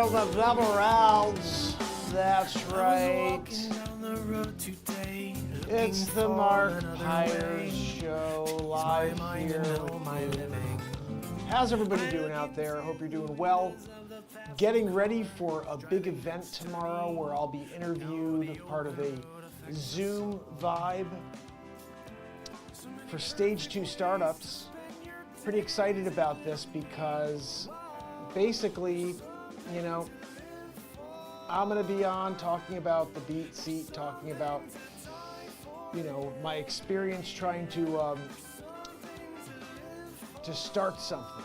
for the double rounds. That's right. It's the Mark Pires Show live here. How's everybody doing out there? I hope you're doing well. Getting ready for a big event tomorrow where I'll be interviewed, part of a Zoom vibe for Stage 2 startups. Pretty excited about this because basically, you know, I'm going to be on talking about the beat seat, talking about, you know, my experience trying to start something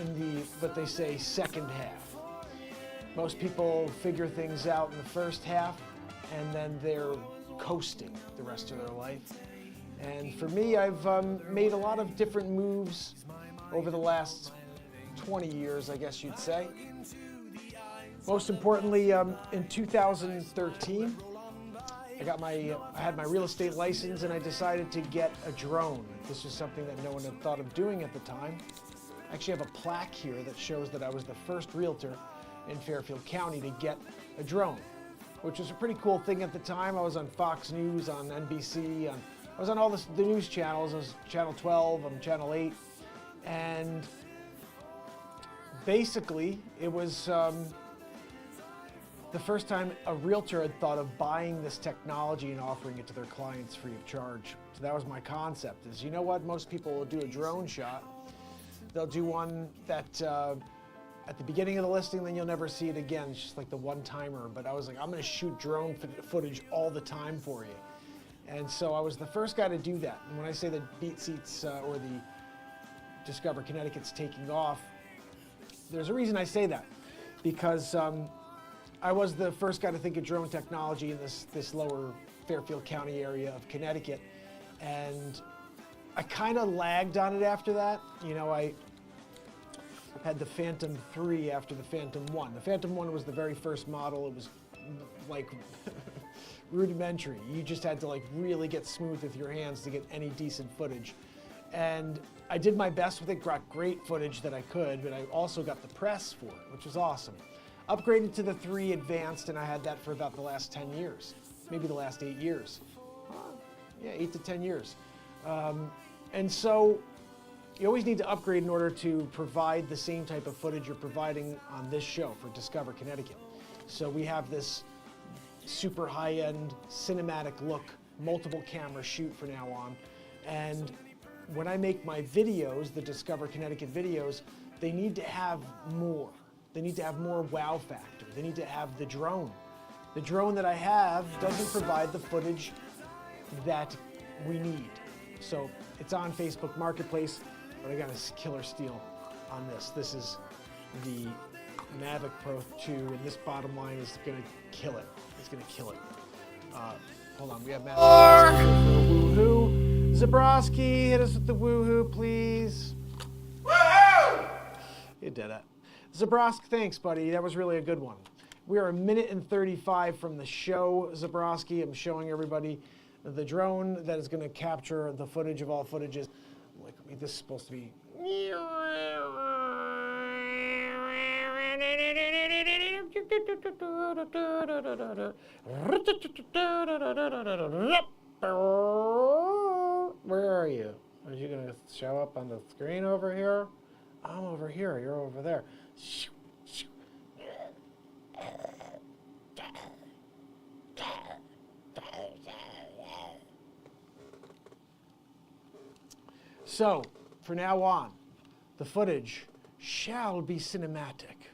in the, what they say, second half. Most people figure things out in the first half and then they're coasting the rest of their life. And for me, I've made a lot of different moves over the last 20 years, I guess you'd say. Most importantly, in 2013, I had my real estate license and I decided to get a drone. This was something that no one had thought of doing at the time. I actually have a plaque here that shows that I was the first realtor in Fairfield County to get a drone, which was a pretty cool thing at the time. I was on Fox News, on NBC, I was on all the news channels. I was Channel 12, I'm Channel 8, and basically it was the first time a realtor had thought of buying this technology and offering it to their clients free of charge. So that was my concept, is, you know what, most people will do a drone shot. They'll do one that at the beginning of the listing, then you'll never see it again. It's just like the one-timer. But I was like, I'm gonna shoot drone footage all the time for you. And so I was the first guy to do that. And when I say that Beat Seats or the Discover Connecticut's taking off, there's a reason I say that. Because I was the first guy to think of drone technology in this lower Fairfield County area of Connecticut. And I kind of lagged on it after that. You know, I had the Phantom 3 after the Phantom 1. The Phantom 1 was the very first model. It was like rudimentary. You just had to like really get smooth with your hands to get any decent footage. And I did my best with it, got great footage that I could, but I also got the press for it, which was awesome. Upgraded to the 3 Advanced, and I had that for about the last 10 years, maybe the last 8 years. Yeah, 8 to 10 years. And so you always need to upgrade in order to provide the same type of footage you're providing on this show for Discover Connecticut. So we have this super high-end cinematic look, multiple camera shoot from now on. And when I make my videos, the Discover Connecticut videos, they need to have more. They need to have more wow factor. They need to have the drone. The drone that I have doesn't provide the footage that we need. So it's on Facebook Marketplace, but I got a killer steal on this. This is the Mavic Pro 2, and this bottom line is gonna kill it. It's gonna kill it. Hold on, we have Mavic woohoo. Zabrowski, hit us with the woohoo, please. Woohoo! You did it. Zabrowski, thanks, buddy. That was really a good one. We are 1:35 from the show, Zabrowski. I'm showing everybody the drone that is going to capture the footage of all footages. Like, this is supposed to be. Where are you? Are you going to show up on the screen over here? I'm over here. You're over there. So, for now on, the footage shall be cinematic.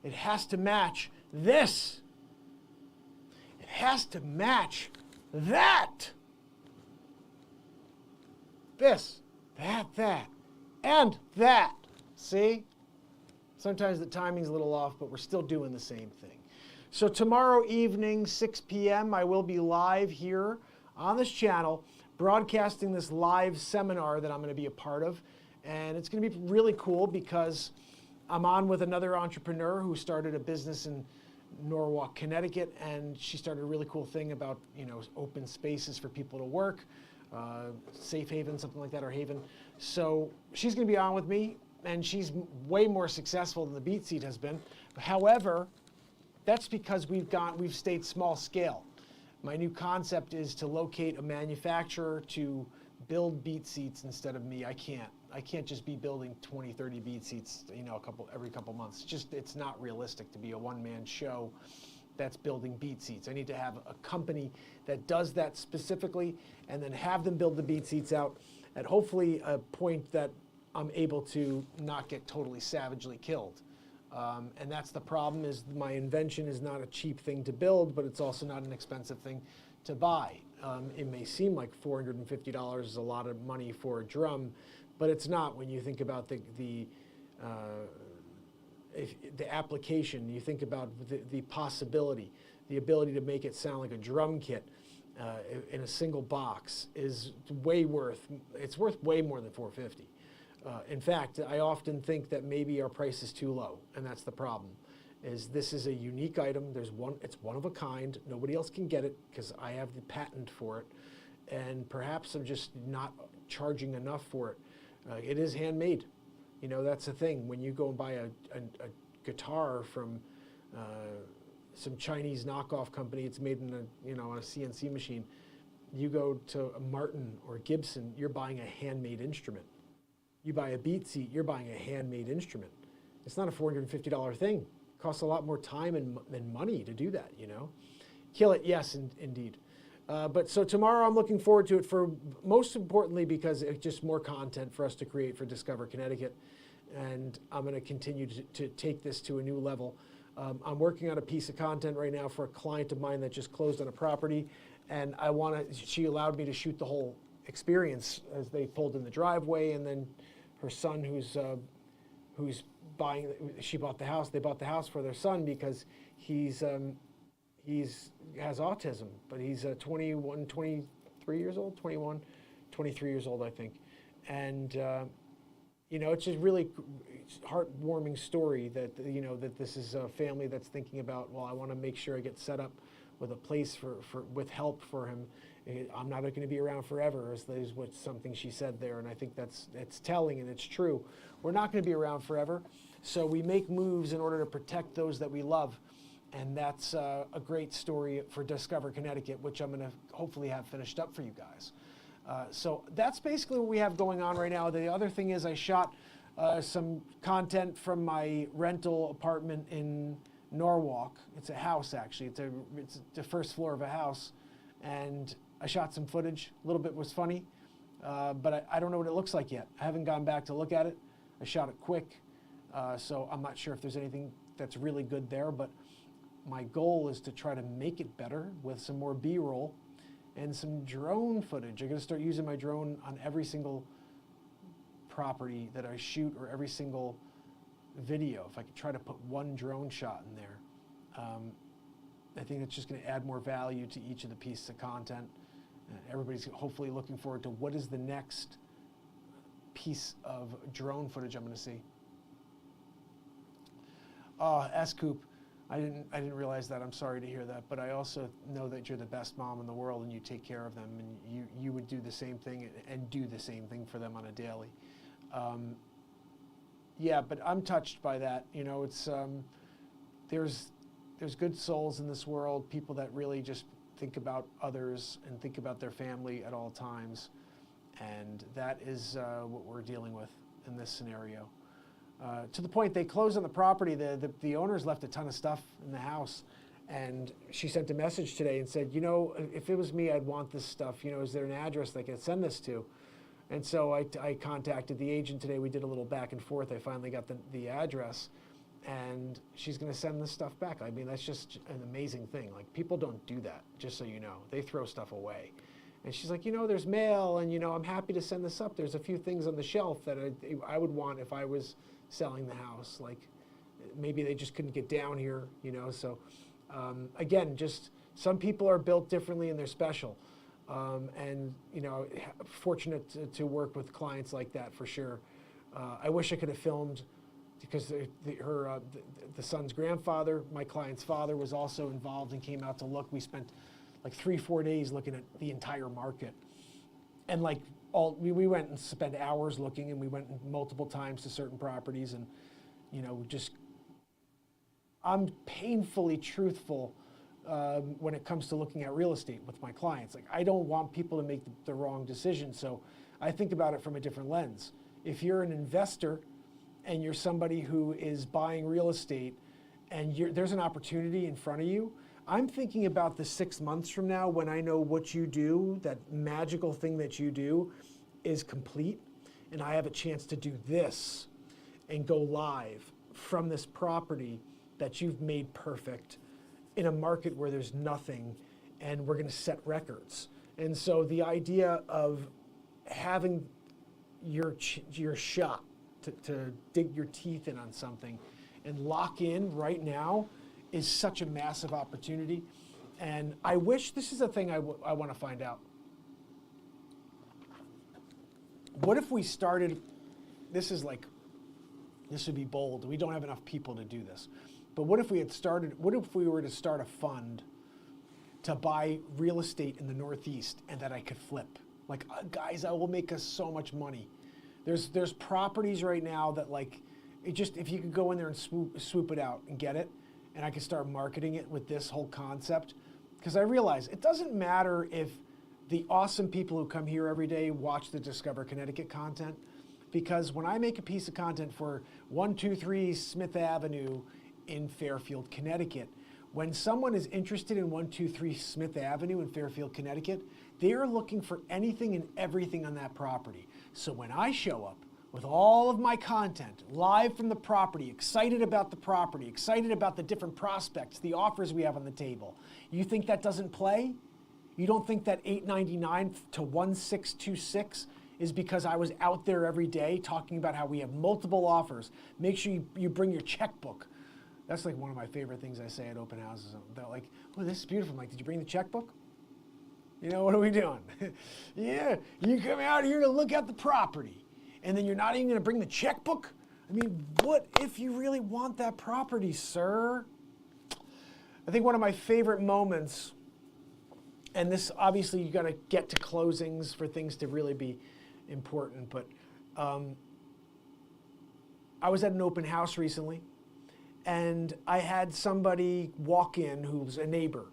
It has to match this. It has to match that. This, that, and that. See? Sometimes the timing's a little off, but we're still doing the same thing. So tomorrow evening, 6 p.m., I will be live here on this channel, broadcasting this live seminar that I'm going to be a part of. And it's going to be really cool because I'm on with another entrepreneur who started a business in Norwalk, Connecticut, and she started a really cool thing about, you know, open spaces for people to work, safe haven, something like that, or haven. So she's going to be on with me, and she's way more successful than the Beat Seat has been. However, that's because we've stayed small scale. My new concept is to locate a manufacturer to build beat seats instead of me. I can't just be building 20, 30 beat seats, every couple months. It's not realistic to be a one-man show that's building beat seats. I need to have a company that does that specifically, and then have them build the beat seats out at hopefully a point that I'm able to not get totally savagely killed. And that's the problem, is my invention is not a cheap thing to build, but it's also not an expensive thing to buy. It may seem like $450 is a lot of money for a drum, but it's not when you think about the application. You think about the possibility, the ability to make it sound like a drum kit in a single box is it's worth way more than $450. In fact, I often think that maybe our price is too low, and that's the problem. This is a unique item. It's one of a kind. Nobody else can get it because I have the patent for it, and perhaps I'm just not charging enough for it. It is handmade. That's the thing. When you go and buy a guitar from some Chinese knockoff company, it's made in on a CNC machine. You go to a Martin or Gibson, you're buying a handmade instrument. You buy a beat seat, you're buying a handmade instrument. It's not a $450 thing. It costs a lot more time and money to do that, Kill it, yes, indeed. But so tomorrow I'm looking forward to it, for most importantly because it's just more content for us to create for Discover Connecticut. And I'm going to continue to take this to a new level. I'm working on a piece of content right now for a client of mine that just closed on a property. And she allowed me to shoot the whole experience as they pulled in the driveway, and then her son who's buying, they bought the house for their son because he has autism, but he's 23 years old, I think. And, it's just really heartwarming story that, that this is a family that's thinking about, well, I want to make sure I get set up with a place with help for him. I'm not going to be around forever, is something she said there, and I think it's telling and it's true. We're not going to be around forever, so we make moves in order to protect those that we love, and that's a great story for Discover Connecticut, which I'm going to hopefully have finished up for you guys. So that's basically what we have going on right now. The other thing is I shot some content from my rental apartment in Norwalk. It's a house, actually. It's the first floor of a house, and I shot some footage. A little bit was funny, but I don't know what it looks like yet. I haven't gone back to look at it. I shot it quick, so I'm not sure if there's anything that's really good there, but my goal is to try to make it better with some more B-roll and some drone footage. I'm going to start using my drone on every single property that I shoot, or every single video. If I could try to put one drone shot in there, I think it's just going to add more value to each of the pieces of content. Everybody's hopefully looking forward to what is the next piece of drone footage I'm going to see. S-Coop, I didn't realize that. I'm sorry to hear that, but I also know that you're the best mom in the world, and you take care of them, and you would do the same thing and do the same thing for them on a daily. Yeah, but I'm touched by that. It's there's good souls in this world, people that really just think about others and think about their family at all times, and that is what we're dealing with in this scenario. To the point they closed on the property, the owners left a ton of stuff in the house, and she sent a message today and said, if it was me, I'd want this stuff. Is there an address I can send this to? And so I contacted the agent today. We did a little back and forth. I finally got the address, and she's going to send this stuff back. I mean, that's just an amazing thing. Like, people don't do that, just so you know. They throw stuff away. And she's like, there's mail, and, I'm happy to send this up. There's a few things on the shelf that I would want if I was selling the house. Like, maybe they just couldn't get down here, So, again, just some people are built differently and they're special. And, fortunate to work with clients like that, for sure. I wish I could have filmed, because the son's grandfather, my client's father, was also involved and came out to look. We spent like 3-4 days looking at the entire market. And we went and spent hours looking, and we went multiple times to certain properties, and, just I'm painfully truthful when it comes to looking at real estate with my clients. Like, I don't want people to make the wrong decision, so I think about it from a different lens. If you're an investor and you're somebody who is buying real estate and there's an opportunity in front of you, I'm thinking about the 6 months from now when I know what you do, that magical thing that you do is complete, and I have a chance to do this and go live from this property that you've made perfect in a market where there's nothing, and we're gonna set records. And so the idea of having your shot to dig your teeth in on something and lock in right now is such a massive opportunity. And I wish, this is a thing I want to find out. What if we started, this would be bold. We don't have enough people to do this. But what if we were to start a fund to buy real estate in the Northeast and that I could flip? Like, guys, I will make us so much money. There's properties right now that, like, if you could go in there and swoop it out and get it, and I could start marketing it with this whole concept. Because I realize it doesn't matter if the awesome people who come here every day watch the Discover Connecticut content, because when I make a piece of content for 123 Smith Avenue in Fairfield, Connecticut, when someone is interested in 123 Smith Avenue in Fairfield, Connecticut, they are looking for anything and everything on that property. So when I show up with all of my content, live from the property, excited about the property, excited about the different prospects, the offers we have on the table, you think that doesn't play? You don't think that $899 to 1626 is because I was out there every day talking about how we have multiple offers? Make sure you bring your checkbook. That's like one of my favorite things I say at open houses. They're like, oh, this is beautiful. I'm like, did you bring the checkbook? You know, what are we doing? Yeah, you come out here to look at the property, and then you're not even gonna bring the checkbook? I mean, what if you really want that property, sir? I think one of my favorite moments, and this, obviously you gotta get to closings for things to really be important, but I was at an open house recently, and I had somebody walk in who's a neighbor.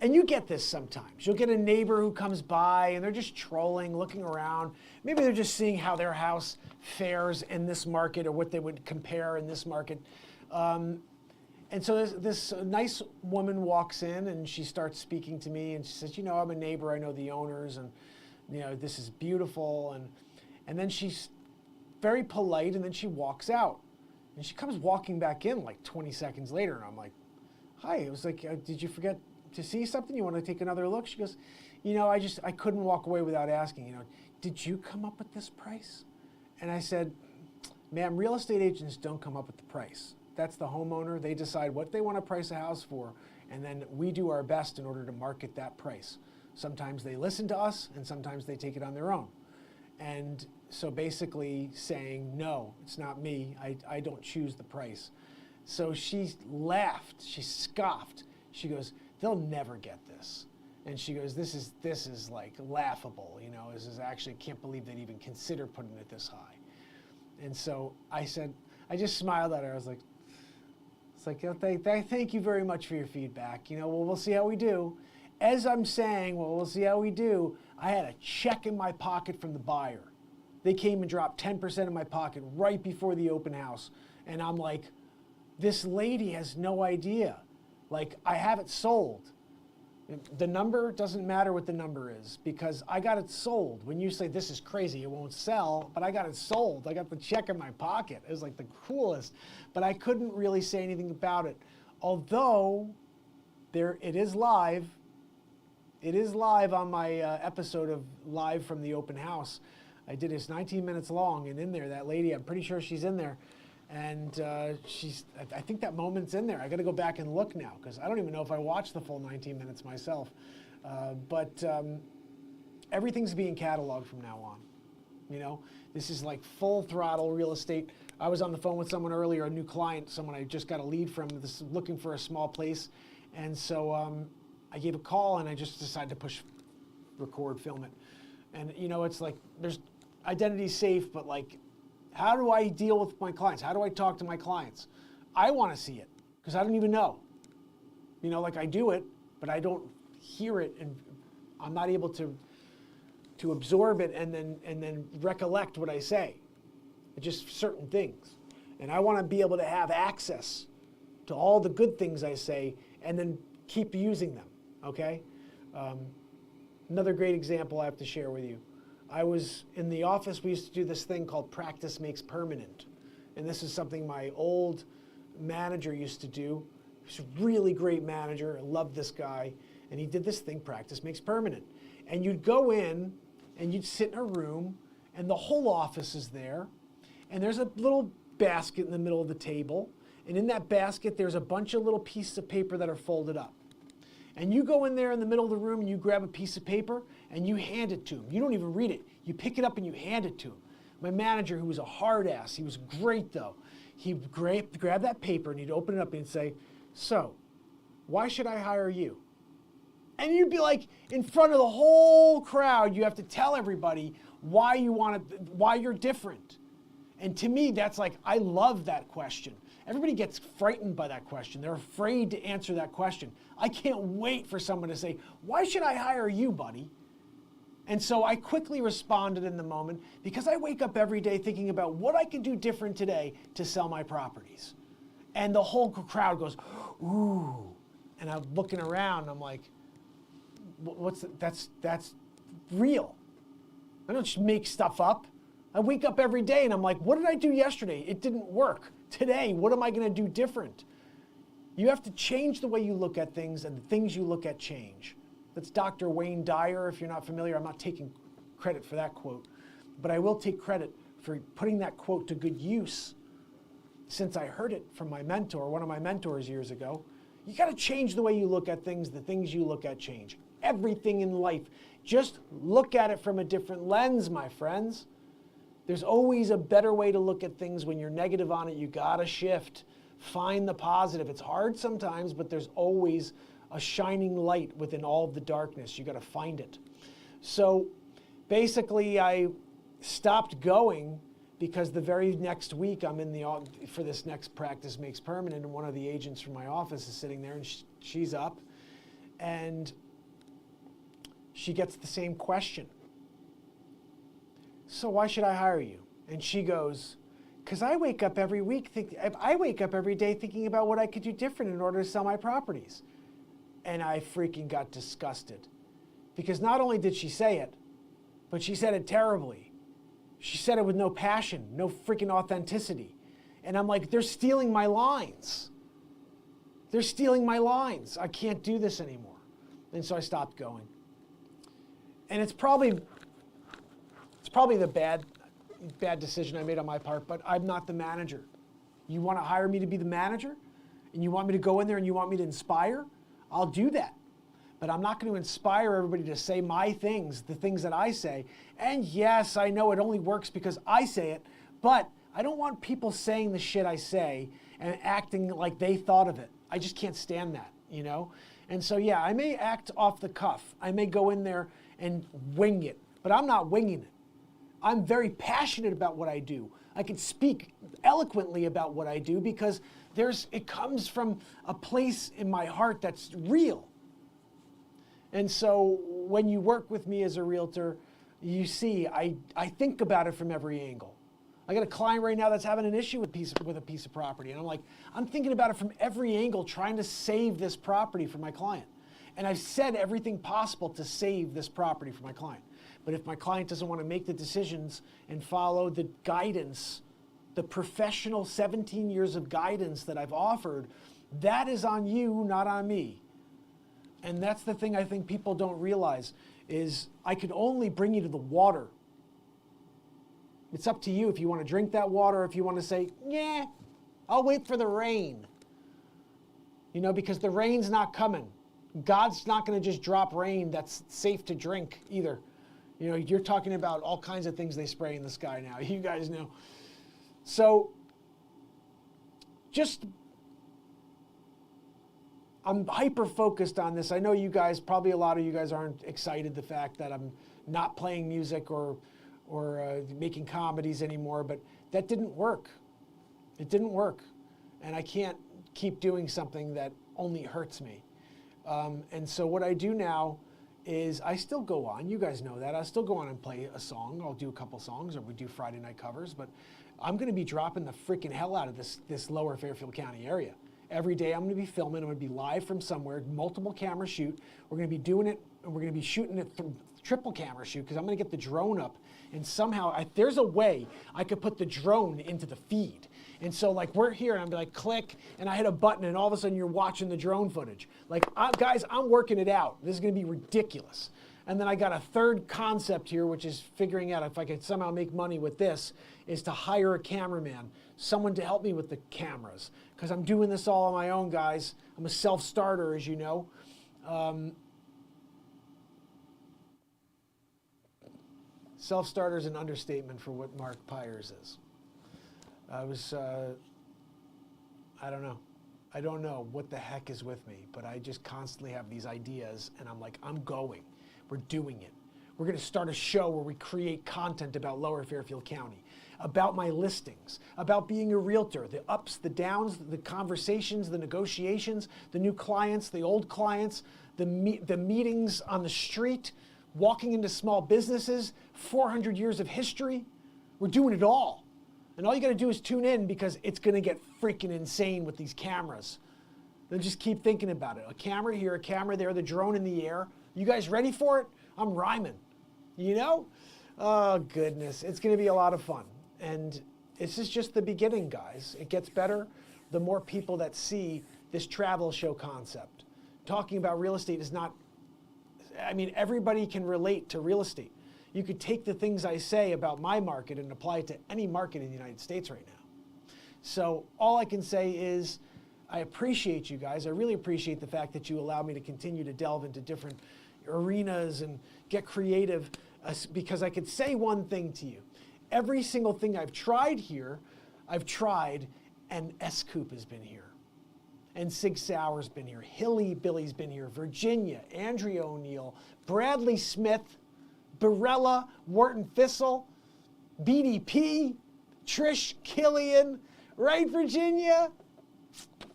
And you get this sometimes. You'll get a neighbor who comes by and they're just trolling, looking around. Maybe they're just seeing how their house fares in this market or what they would compare in this market. And so this nice woman walks in and she starts speaking to me and she says, you know, I'm a neighbor, I know the owners, and you know, this is beautiful. And then she's very polite, and then she walks out. And she comes walking back in like 20 seconds later, and I'm like, hi, it was like, did you forget to see something? You want to take another look? She goes, you know, I couldn't walk away without asking, you know, did you come up with this price? And I said, ma'am, real estate agents don't come up with the price. That's the homeowner. They decide what they want to price a house for, and then we do our best in order to market that price. Sometimes they listen to us, and sometimes they take it on their own. And so basically saying, no, it's not me. I don't choose the price. So she laughed. She scoffed. She goes, they'll never get this. And she goes, this is like laughable. You know, this is actually, can't believe they'd even consider putting it this high. And so I said, I just smiled at her. I was like, it's like, oh, thank you very much for your feedback. You know, well, we'll see how we do. As I'm saying, well, we'll see how we do, I had a check in my pocket from the buyer. They came and dropped 10% in my pocket right before the open house. And I'm like, this lady has no idea. Like, I have it sold. The number doesn't matter what the number is, because I got it sold. When you say this is crazy, it won't sell, but I got it sold. I got the check in my pocket. It was like the coolest, but I couldn't really say anything about it. Although it is live. It is live on my episode of Live from the Open House. I did this 19 minutes long, and in there, that lady, I'm pretty sure she's in there. And I think that moment's in there. I got to go back and look now, because I don't even know if I watched the full 19 minutes myself. But everything's being cataloged from now on. You know, this is like full throttle real estate. I was on the phone with someone earlier, a new client, someone I just got a lead from, this looking for a small place. And so I gave a call, and I just decided to push record, film it. And you know, it's like, there's identity safe, but like, how do I deal with my clients? How do I talk to my clients? I want to see it. because I don't even know. Like I do it, but I don't hear it, and I'm not able to absorb it and then recollect what I say. It's just certain things. And I want to be able to have access to all the good things I say and then keep using them, okay? Another great example I have to share with you. I was in the office, we used to do this thing called practice makes permanent. And this is something my old manager used to do. He's a really great manager. I love this guy. And he did this thing, practice makes permanent. And you'd go in and you'd sit in a room and the whole office is there. And there's a little basket in the middle of the table. And in that basket, there's a bunch of little pieces of paper that are folded up. And you go in there in the middle of the room and you grab a piece of paper and you hand it to him. You don't even read it. You pick it up and you hand it to him. My manager, who was a hard ass, he was great though. He'd grab that paper and he'd open it up and say, "So, why should I hire you?" And you'd be like, in front of the whole crowd, you have to tell everybody why you're different. And to me, that's like, I love that question. Everybody gets frightened by that question. They're afraid to answer that question. I can't wait for someone to say, "Why should I hire you, buddy?" And so I quickly responded in the moment, because I wake up every day thinking about what I can do different today to sell my properties. And the whole crowd goes, "Ooh." And I'm looking around, I'm like, that's real. I don't just make stuff up. I wake up every day and I'm like, what did I do yesterday? It didn't work. Today, what am I going to do different? You have to change the way you look at things, and the things you look at change. That's Dr. Wayne Dyer. If you're not familiar, I'm not taking credit for that quote, but I will take credit for putting that quote to good use since I heard it from my mentor, one of my mentors years ago. You got to change the way you look at things. The things you look at change. Everything in life. Just look at it from a different lens, my friends. There's always a better way to look at things. When you're negative on it, you got to shift. Find the positive. It's hard sometimes, but there's always a shining light within all of the darkness. You got to find it. So basically, I stopped going because the very next week I'm in for this next practice makes permanent, and one of the agents from my office is sitting there, and she's up, and she gets the same question. "So why should I hire you?" And she goes, "Because I wake up every day thinking about what I could do different in order to sell my properties." And I freaking got disgusted, because not only did she say it, but she said it terribly. She said it with no passion, no freaking authenticity. And I'm like, they're stealing my lines. They're stealing my lines. I can't do this anymore. And so I stopped going. And it's probably the bad decision I made on my part, but I'm not the manager. You want to hire me to be the manager? And you want me to go in there and you want me to inspire? I'll do that. But I'm not going to inspire everybody to say my things, the things that I say. And yes, I know it only works because I say it, but I don't want people saying the shit I say and acting like they thought of it. I just can't stand that, you know? And so, yeah, I may act off the cuff. I may go in there and wing it, but I'm not winging it. I'm very passionate about what I do. I can speak eloquently about what I do because it comes from a place in my heart that's real. And so when you work with me as a realtor, you see, I think about it from every angle. I got a client right now that's having an issue with a piece of property. And I'm thinking about it from every angle, trying to save this property for my client. And I've said everything possible to save this property for my client. But if my client doesn't want to make the decisions and follow the guidance, the professional 17 years of guidance that I've offered, that is on you, not on me. And that's the thing I think people don't realize is I can only bring you to the water. It's up to you if you want to drink that water, or if you want to say, yeah, I'll wait for the rain. You know, because the rain's not coming. God's not going to just drop rain that's safe to drink either. You know, you're talking about all kinds of things they spray in the sky now. You guys know. So I'm hyper-focused on this. I know you guys, probably a lot of you guys aren't excited the fact that I'm not playing music or making comedies anymore, but that didn't work. It didn't work. And I can't keep doing something that only hurts me. And so what I do now is I still go on. You guys know that. I still go on and play a song. I'll do a couple songs, or we do Friday night covers. But I'm going to be dropping the freaking hell out of this lower Fairfield County area. Every day I'm going to be filming. I'm going to be live from somewhere, multiple camera shoot. We're going to be doing it, and we're going to be shooting it through triple camera shoot, because I'm going to get the drone up. And somehow, there's a way I could put the drone into the feed. And so, like, we're here, and I'm like, click, and I hit a button, and all of a sudden you're watching the drone footage. Like, guys, I'm working it out. This is going to be ridiculous. And then I got a third concept here, which is figuring out if I could somehow make money with this, is to hire a cameraman, someone to help me with the cameras. Because I'm doing this all on my own, guys. I'm a self-starter, as you know. Self-starter is an understatement for what Mark Pires is. I don't know. I don't know what the heck is with me, but I just constantly have these ideas, and I'm like, I'm going. We're doing it. We're going to start a show where we create content about Lower Fairfield County, about my listings, about being a realtor, the ups, the downs, the conversations, the negotiations, the new clients, the old clients, the meetings on the street, walking into small businesses, 400 years of history. We're doing it all. And all you got to do is tune in, because it's going to get freaking insane with these cameras. Then just keep thinking about it. A camera here, a camera there, the drone in the air. You guys ready for it? I'm rhyming. You know? Oh, goodness. It's going to be a lot of fun. And this is just the beginning, guys. It gets better the more people that see this travel show concept. Talking about real estate is not, I mean, everybody can relate to real estate. You could take the things I say about my market and apply it to any market in the United States right now. So all I can say is I appreciate you guys. I really appreciate the fact that you allow me to continue to delve into different arenas and get creative, because I could say one thing to you. Every single thing I've tried here, I've tried, and S-Coop has been here. And Sig Sauer's been here. Hilly Billy's been here. Virginia, Andrea O'Neill, Bradley Smith, Barella, Wharton Thistle, BDP, Trish Killian, right, Virginia?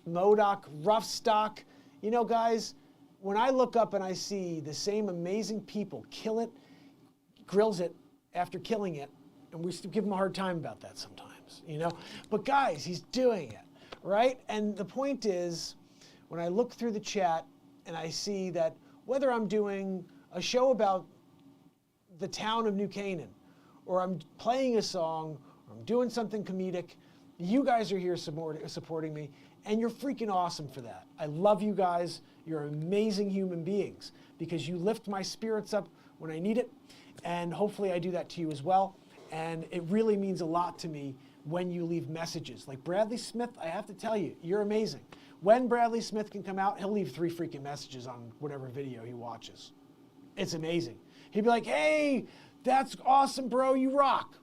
Modoc, Roughstock. You know, guys, when I look up and I see the same amazing people kill it, grills it after killing it, and we still give him a hard time about that sometimes, you know? But guys, he's doing it, right? And the point is, when I look through the chat and I see that whether I'm doing a show about the town of New Canaan, or I'm playing a song, or I'm doing something comedic, you guys are here supporting me, and you're freaking awesome for that. I love you guys. You're amazing human beings, because you lift my spirits up when I need it, and hopefully I do that to you as well. And it really means a lot to me when you leave messages. Like Bradley Smith, I have to tell you, you're amazing. When Bradley Smith can come out, he'll leave 3 freaking messages on whatever video he watches. It's amazing. He'd be like, hey, that's awesome, bro, you rock.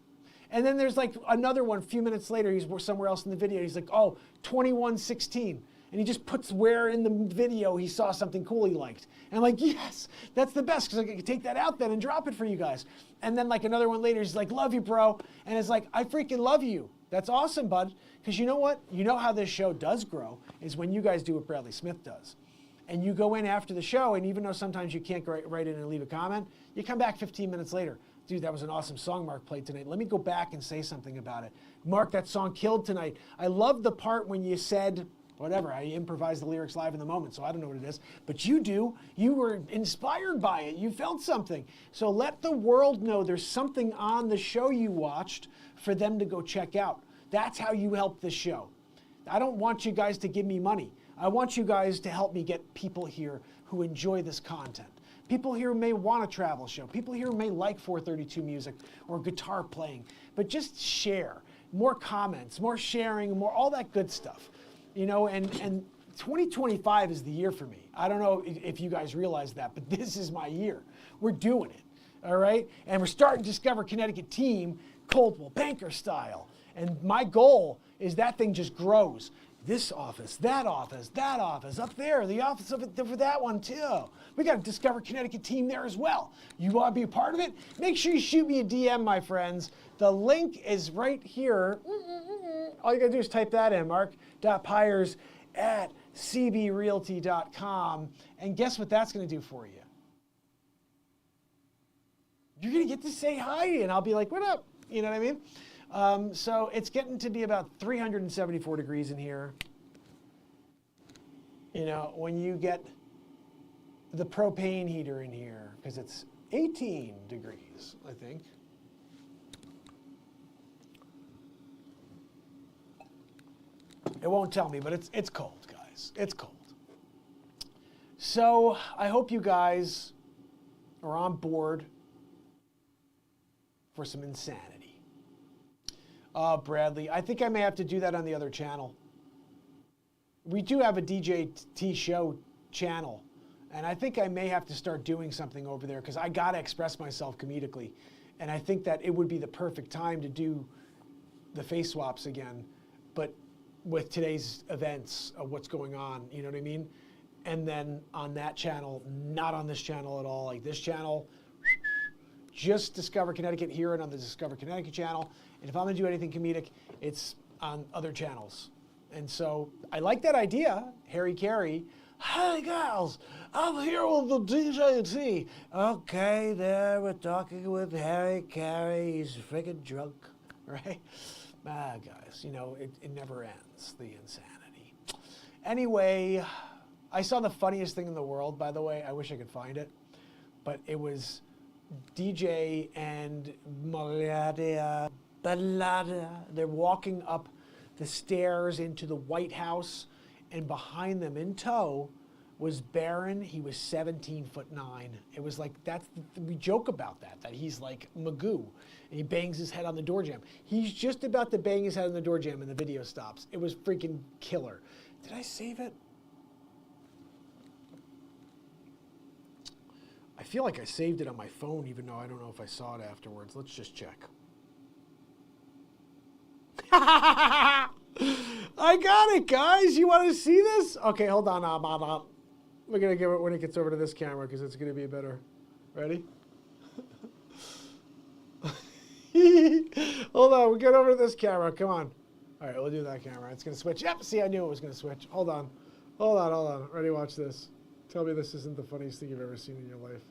And then there's like another one a few minutes later, he's somewhere else in the video, he's like, oh, 2116. And he just puts where in the video he saw something cool he liked. And I'm like, yes, that's the best, because I can take that out then and drop it for you guys. And then like another one later, he's like, love you, bro. And it's like, I freaking love you. That's awesome, bud. Because you know what? You know how this show does grow is when you guys do what Bradley Smith does. And you go in after the show, and even though sometimes you can't write in and leave a comment, you come back 15 minutes later. Dude, that was an awesome song Mark played tonight. Let me go back and say something about it. Mark, that song killed tonight. I love the part when you said, whatever, I improvised the lyrics live in the moment, so I don't know what it is. But you do. You were inspired by it. You felt something. So let the world know there's something on the show you watched for them to go check out. That's how you help the show. I don't want you guys to give me money. I want you guys to help me get people here who enjoy this content. People here may want a travel show. People here may like 432 music or guitar playing, but just share. More comments, more sharing, more all that good stuff. You know, and 2025 is the year for me. I don't know if you guys realize that, but this is my year. We're doing it, all right? And we're starting Discover Connecticut team, Coldwell banker style. And my goal is that thing just grows. This office, that office, that office, up there, the office for that one too. We got a Discover Connecticut team there as well. You want to be a part of it? Make sure you shoot me a DM, my friends. The link is right here. All you got to do is type that in, mark.pires at cbrealty.com. And guess what that's going to do for you? You're going to get to say hi, and I'll be like, what up? You know what I mean? So it's getting to be about 374 degrees in here. You know, when you get the propane heater in here, because it's 18 degrees, I think. It won't tell me, but it's cold, guys. It's cold. So I hope you guys are on board for some insanity. Bradley, I think I may have to do that on the other channel. We do have a DJ T show channel, and I think I may have to start doing something over there because I got to express myself comedically. And I think that it would be the perfect time to do the face swaps again, but with today's events of what's going on, you know what I mean? And then on that channel, not on this channel at all. Like this channel, just Discover Connecticut here and on the Discover Connecticut channel. And if I'm gonna do anything comedic, it's on other channels. And so I like that idea, Harry Carey. Hi guys, I'm here with the DJT. Okay, there we're talking with Harry Carey. He's freaking drunk, right? Guys, you know, it never ends, the insanity. Anyway, I saw the funniest thing in the world, by the way. I wish I could find it. But it was DJ and Melania. They're walking up the stairs into the White House, and behind them in tow was Barron. He was 17'9". It was like, we joke about that he's like Magoo, and he bangs his head on the door jamb. He's just about to bang his head on the door jamb and the video stops. It was freaking killer. Did I save it? I feel like I saved it on my phone, even though I don't know if I saw it afterwards. Let's just check. I got it, guys. You want to see this? Okay, hold on. We're going to give it when it gets over to this camera because it's going to be better. Ready? Hold on. We'll get over to this camera. Come on. All right, we'll do that camera. It's going to switch. Yep, see, I knew it was going to switch. Hold on. Ready? Watch this. Tell me this isn't the funniest thing you've ever seen in your life.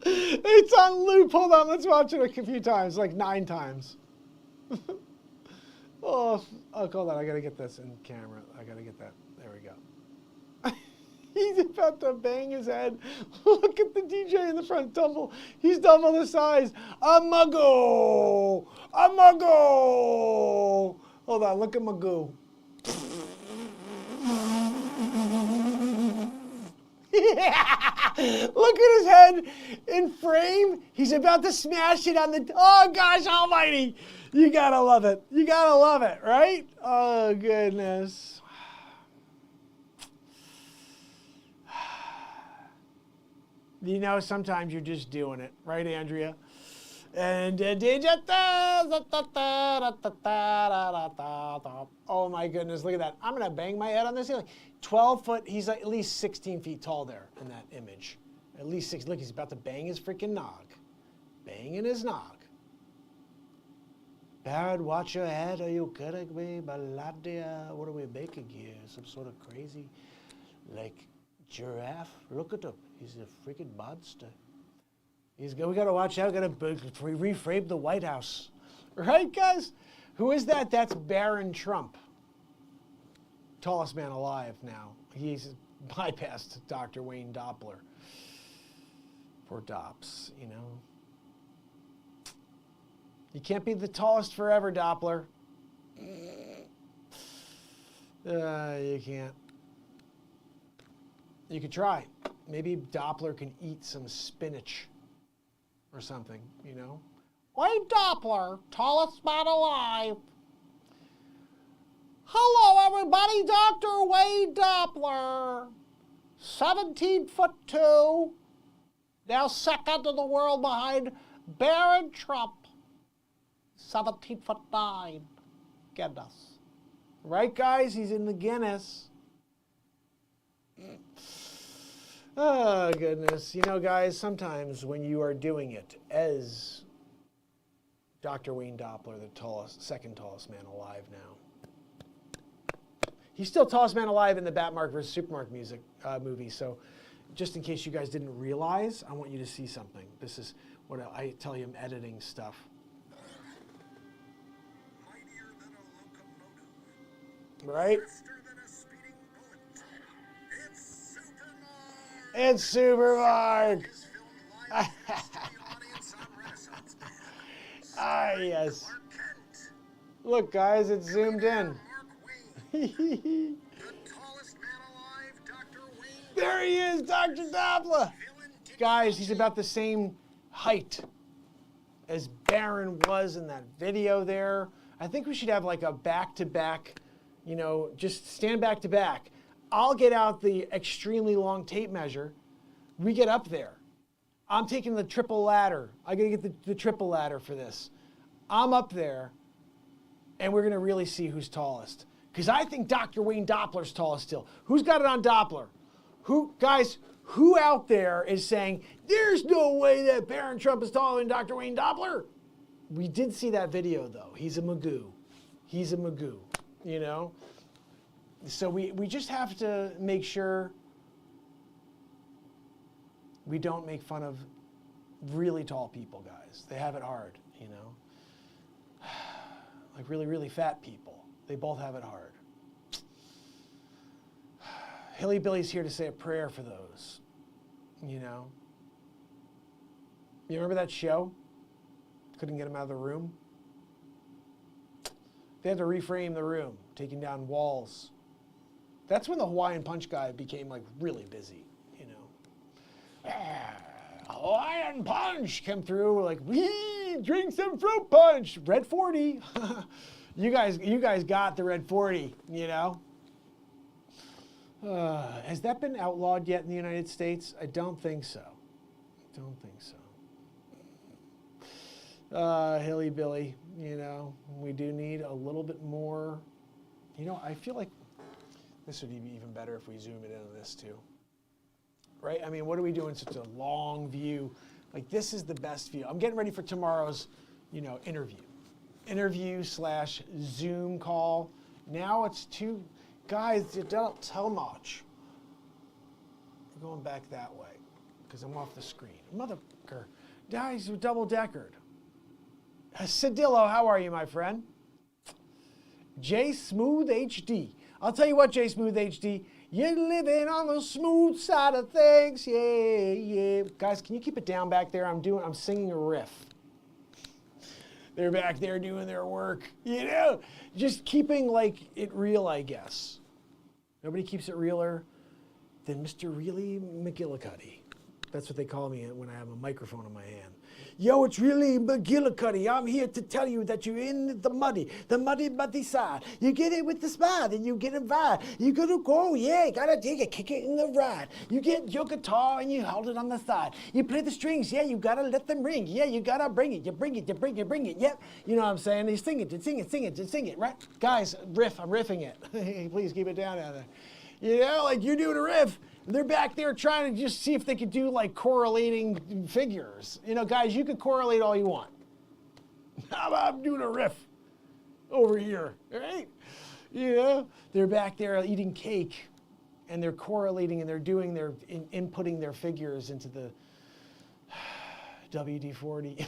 It's on loop. Hold on, let's watch it a few times, like 9 times. Oh, hold on. I gotta get this in camera. I gotta get that. There we go. He's about to bang his head. Look at the DJ in the front. Double. He's double the size. A Magoo. A Magoo. Hold on. Look at Magoo. Look at his head in frame. He's about to smash it on the... Oh, gosh almighty. You got to love it. You got to love it, right? Oh, goodness. You know, sometimes you're just doing it. Right, Andrea? And oh my goodness, look at that. I'm going to bang my head on the ceiling. 12 foot, he's at least 16 feet tall there in that image. At least 6. Look, he's about to bang his freaking nog. Banging his nog. Barrett, watch your head. Are you kidding me? Baladia, what are we making here? Some sort of crazy, like, giraffe? Look at him. He's a freaking monster. We got to watch out. We got to reframe the White House. Right, guys? Who is that? That's Barron Trump. Tallest man alive now. He's bypassed Dr. Wayne Doppler. Poor Dops, you know. You can't be the tallest forever, Doppler. You can't. You could try. Maybe Doppler can eat some spinach or something, you know. Wayne Doppler, tallest man alive. Hello, everybody. Dr. Wayne Doppler, 17'2", now second in the world behind Barron Trump, 17'9". Guinness. Right, guys? He's in the Guinness. Oh, goodness. You know, guys, sometimes when you are doing it as Dr. Wayne Doppler, the second tallest man alive now. He's still tallest man alive in the Batmark vs. Supermark movie. So just in case you guys didn't realize, I want you to see something. This is what I tell you, I'm editing stuff. Mightier than a locomotive. Right? Faster than a speeding bullet. It's It's Supermark. Supermark. Is filmed live to the studio audience on Renaissance Man. Ah, yes. Clark Kent. Look, guys, it's zoomed in. Mark Wayne. The tallest man alive, Dr. Wayne. There he is, Dr. Doppler. Villain Dick Guys, he's about the same height as Baron was in that video there. I think we should have like a back-to-back, you know, just stand back-to-back. I'll get out the extremely long tape measure. We get up there. I'm taking the triple ladder. I gotta get the triple ladder for this. I'm up there, and we're gonna really see who's tallest. Because I think Dr. Wayne Doppler's tallest still. Who's got it on Doppler? Guys, who out there is saying, there's no way that Baron Trump is taller than Dr. Wayne Doppler? We did see that video, though. He's a Magoo. He's a Magoo, you know? So we just have to make sure we don't make fun of really tall people, guys. They have it hard, you know? Like really, really fat people. They both have it hard. Hilly Billy's here to say a prayer for those, you know? You remember that show? Couldn't get him out of the room? They had to reframe the room, taking down walls. That's when the Hawaiian Punch guy became like really busy, you know? Hawaiian Punch came through, we're like, wee, drink some fruit punch, red 40. You guys got the red 40, you know? Has that been outlawed yet in the United States? I don't think so. I don't think so. Hilly Billy, you know, we do need a little bit more. You know, I feel like this would be even better if we zoom it in on this too. Right? I mean, what are we doing such a long view? Like, this is the best view. I'm getting ready for tomorrow's, you know, interview/Zoom call. Now it's two. Guys, you don't tell much. We're going back that way because I'm off the screen. Motherfucker. Guys, you're double-deckered. Cedillo, how are you, my friend? J Smooth HD. I'll tell you what, J Smooth HD, you're living on the smooth side of things. Yeah, yeah. Guys, can you keep it down back there? I'm singing a riff. They're back there doing their work, you know? Just keeping like it real, I guess. Nobody keeps it realer than Mr. Really McGillicuddy. That's what they call me when I have a microphone in my hand. Yo, it's really McGillicuddy. I'm here to tell you that you're in the muddy side. You get it with the spot and you get it vibe. You gotta go, yeah, gotta dig it, kick it in the ride. You get your guitar and you hold it on the side. You play the strings, yeah, you gotta let them ring. Yeah, you gotta bring it, you bring it, yep. You know what I'm saying? You sing it, right? Guys, I'm riffing it. Please keep it down there. You know, like you're doing a riff. They're back there trying to just see if they could do like correlating figures. You know, guys, you could correlate all you want. How about I'm doing a riff over here, right? You know, they're back there eating cake and they're correlating and they're doing their, inputting their figures into the WD-40.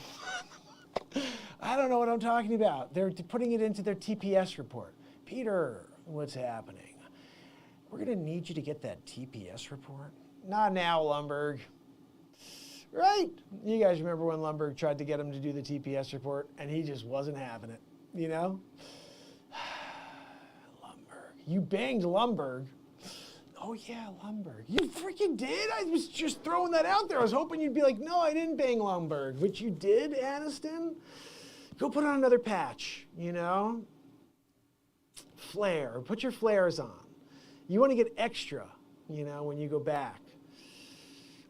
I don't know what I'm talking about. They're putting it into their TPS report. Peter, what's happening? We're going to need you to get that TPS report. Not now, Lumberg. Right? You guys remember when Lumberg tried to get him to do the TPS report and he just wasn't having it, you know? Lumberg. You banged Lumberg. Oh, yeah, Lumberg. You freaking did? I was just throwing that out there. I was hoping you'd be like, no, I didn't bang Lumberg. Which you did, Aniston. Go put on another patch, you know? Flare. Put your flares on. You want to get extra, you know, when you go back.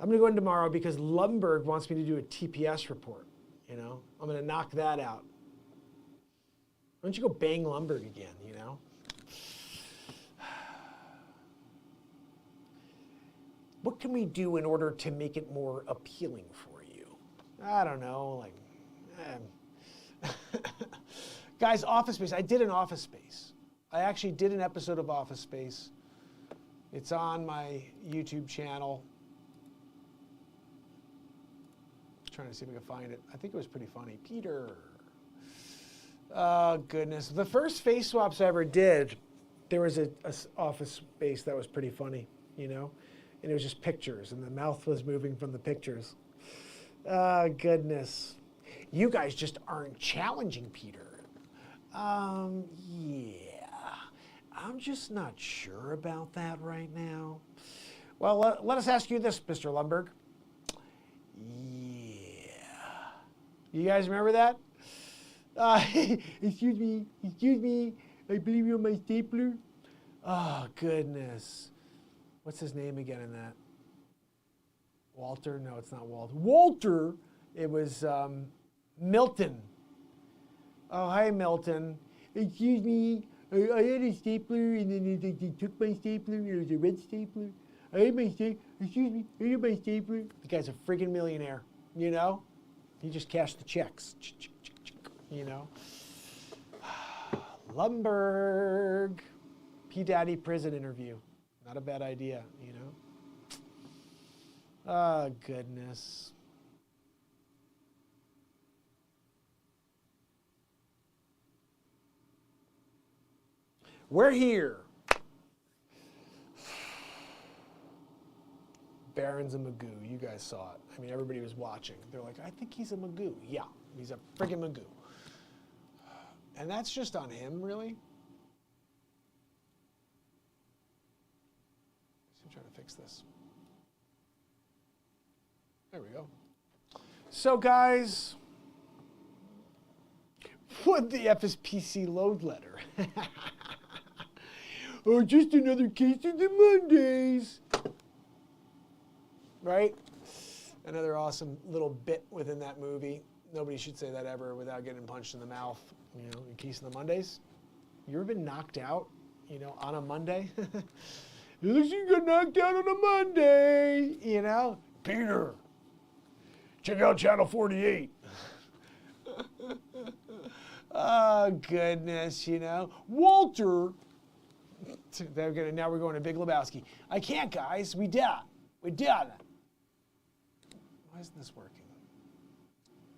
I'm going to go in tomorrow because Lumberg wants me to do a TPS report, you know. I'm going to knock that out. Why don't you go bang Lumberg again, you know? What can we do in order to make it more appealing for you? I don't know, like, guys, Office Space. I did an Office Space. I actually did an episode of Office Space. It's on my YouTube channel. Trying to see if I can find it. I think it was pretty funny. Peter. Oh, goodness. The first face swaps I ever did, there was a Office Space that was pretty funny, you know? And it was just pictures, and the mouth was moving from the pictures. Oh, goodness. You guys just aren't challenging Peter. Yeah. I'm just not sure about that right now. Well, let us ask you this, Mr. Lundberg. Yeah. You guys remember that? Excuse me. I believe you're my stapler. Oh, goodness. What's his name again in that? Walter? No, it's not Walter. Walter! It was Milton. Oh, hi, Milton. Excuse me. I had a stapler, and then they took my stapler. It was a red stapler. I had my stapler. Excuse me. I had my stapler. The guy's a friggin' millionaire, you know? He just cashed the checks, you know? Lundberg. P. Daddy prison interview. Not a bad idea, you know? Oh, goodness. We're here. Baron's a Magoo. You guys saw it. I mean, everybody was watching. They're like, I think he's a Magoo. Yeah, he's a friggin' Magoo. And that's just on him, really? I'm trying to fix this. There we go. So, guys, what the FSPC load letter? Oh, just another case of the Mondays. Right? Another awesome little bit within that movie. Nobody should say that ever without getting punched in the mouth. You know, in case of the Mondays. You ever been knocked out, you know, on a Monday? It looks like you got knocked out on a Monday, you know? Peter, check out Channel 48. Oh, goodness, you know? Walter. Now we're going to Big Lebowski. I can't, guys. We did. We did. Why isn't this working?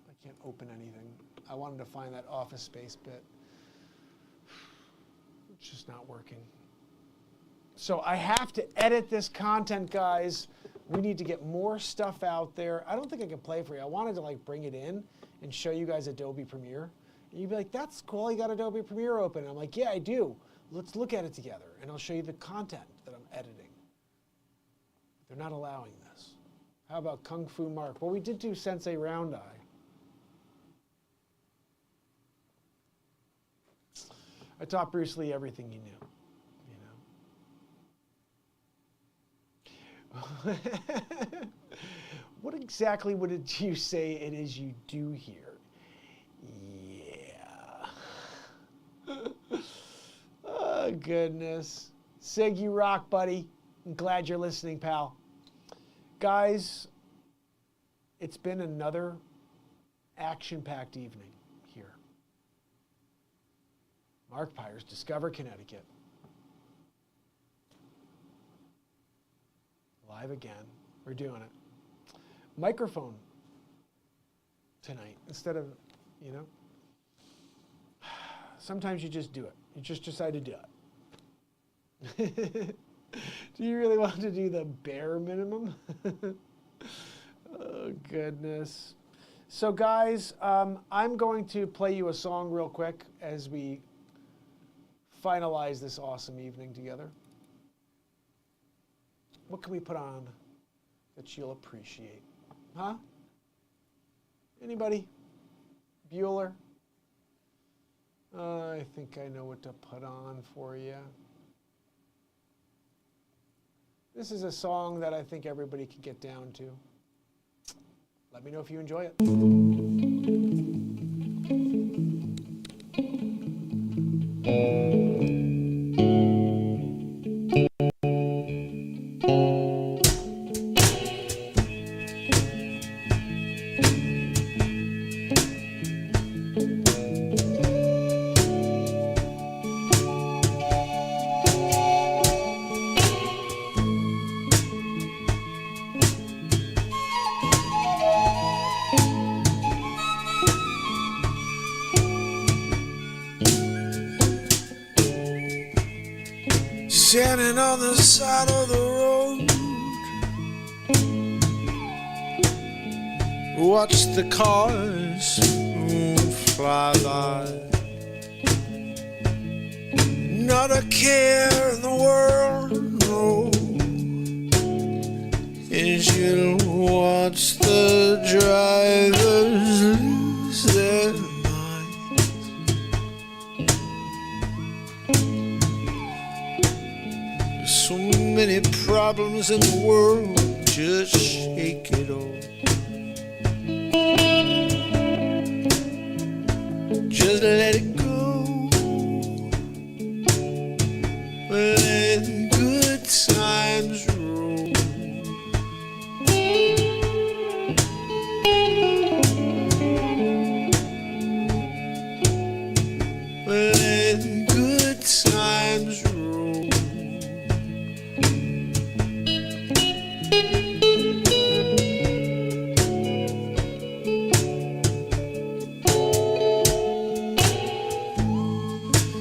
I can't open anything. I wanted to find that Office Space bit. It's just not working. So I have to edit this content, guys. We need to get more stuff out there. I don't think I can play for you. I wanted to like bring it in and show you guys Adobe Premiere. And you'd be like, that's cool. You got Adobe Premiere open. And I'm like, yeah, I do. Let's look at it together. And I'll show you the content that I'm editing. They're not allowing this. How about Kung Fu Mark? Well, we did do Sensei Round Eye. I taught Bruce Lee everything he knew, you know. What exactly did you say it is you do here? Yeah. Oh, goodness. Sig, you rock, buddy. I'm glad you're listening, pal. Guys, it's been another action-packed evening here. Mark Pires, Discover, Connecticut. Live again. We're doing it. Microphone tonight instead of, you know. Sometimes you just do it. You just decide to do it. Do you really want to do the bare minimum? Oh, goodness. So, guys, I'm going to play you a song real quick as we finalize this awesome evening together. What can we put on that you'll appreciate? Huh? Anybody? Bueller? I think I know what to put on for you. This is a song that I think everybody can get down to. Let me know if you enjoy it. standing on the side of the road, watch the cars fly by. Not a care in the world, no, as you watch the drivers lose their minds. So many problems in the world, just shake it off. Just let it go. Let good times roll. Let good times roll.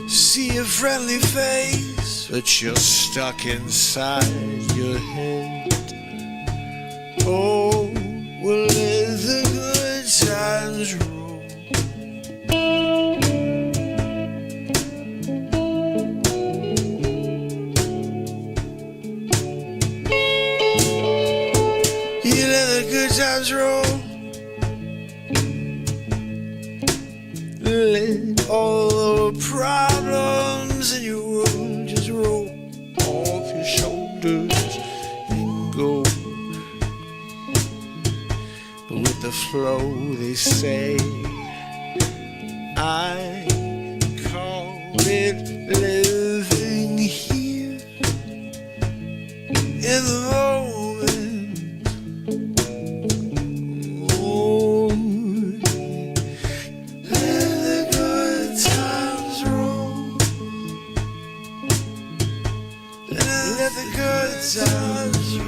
See a friendly face, but you're stuck inside your head. Oh, well, let the good times roll. You let the good times roll. Let all the problems in your world just roll off your shoulders and go. But with the flow, they say, I call it living here in the moment. Oh, let the good times roll. Let the good times roll.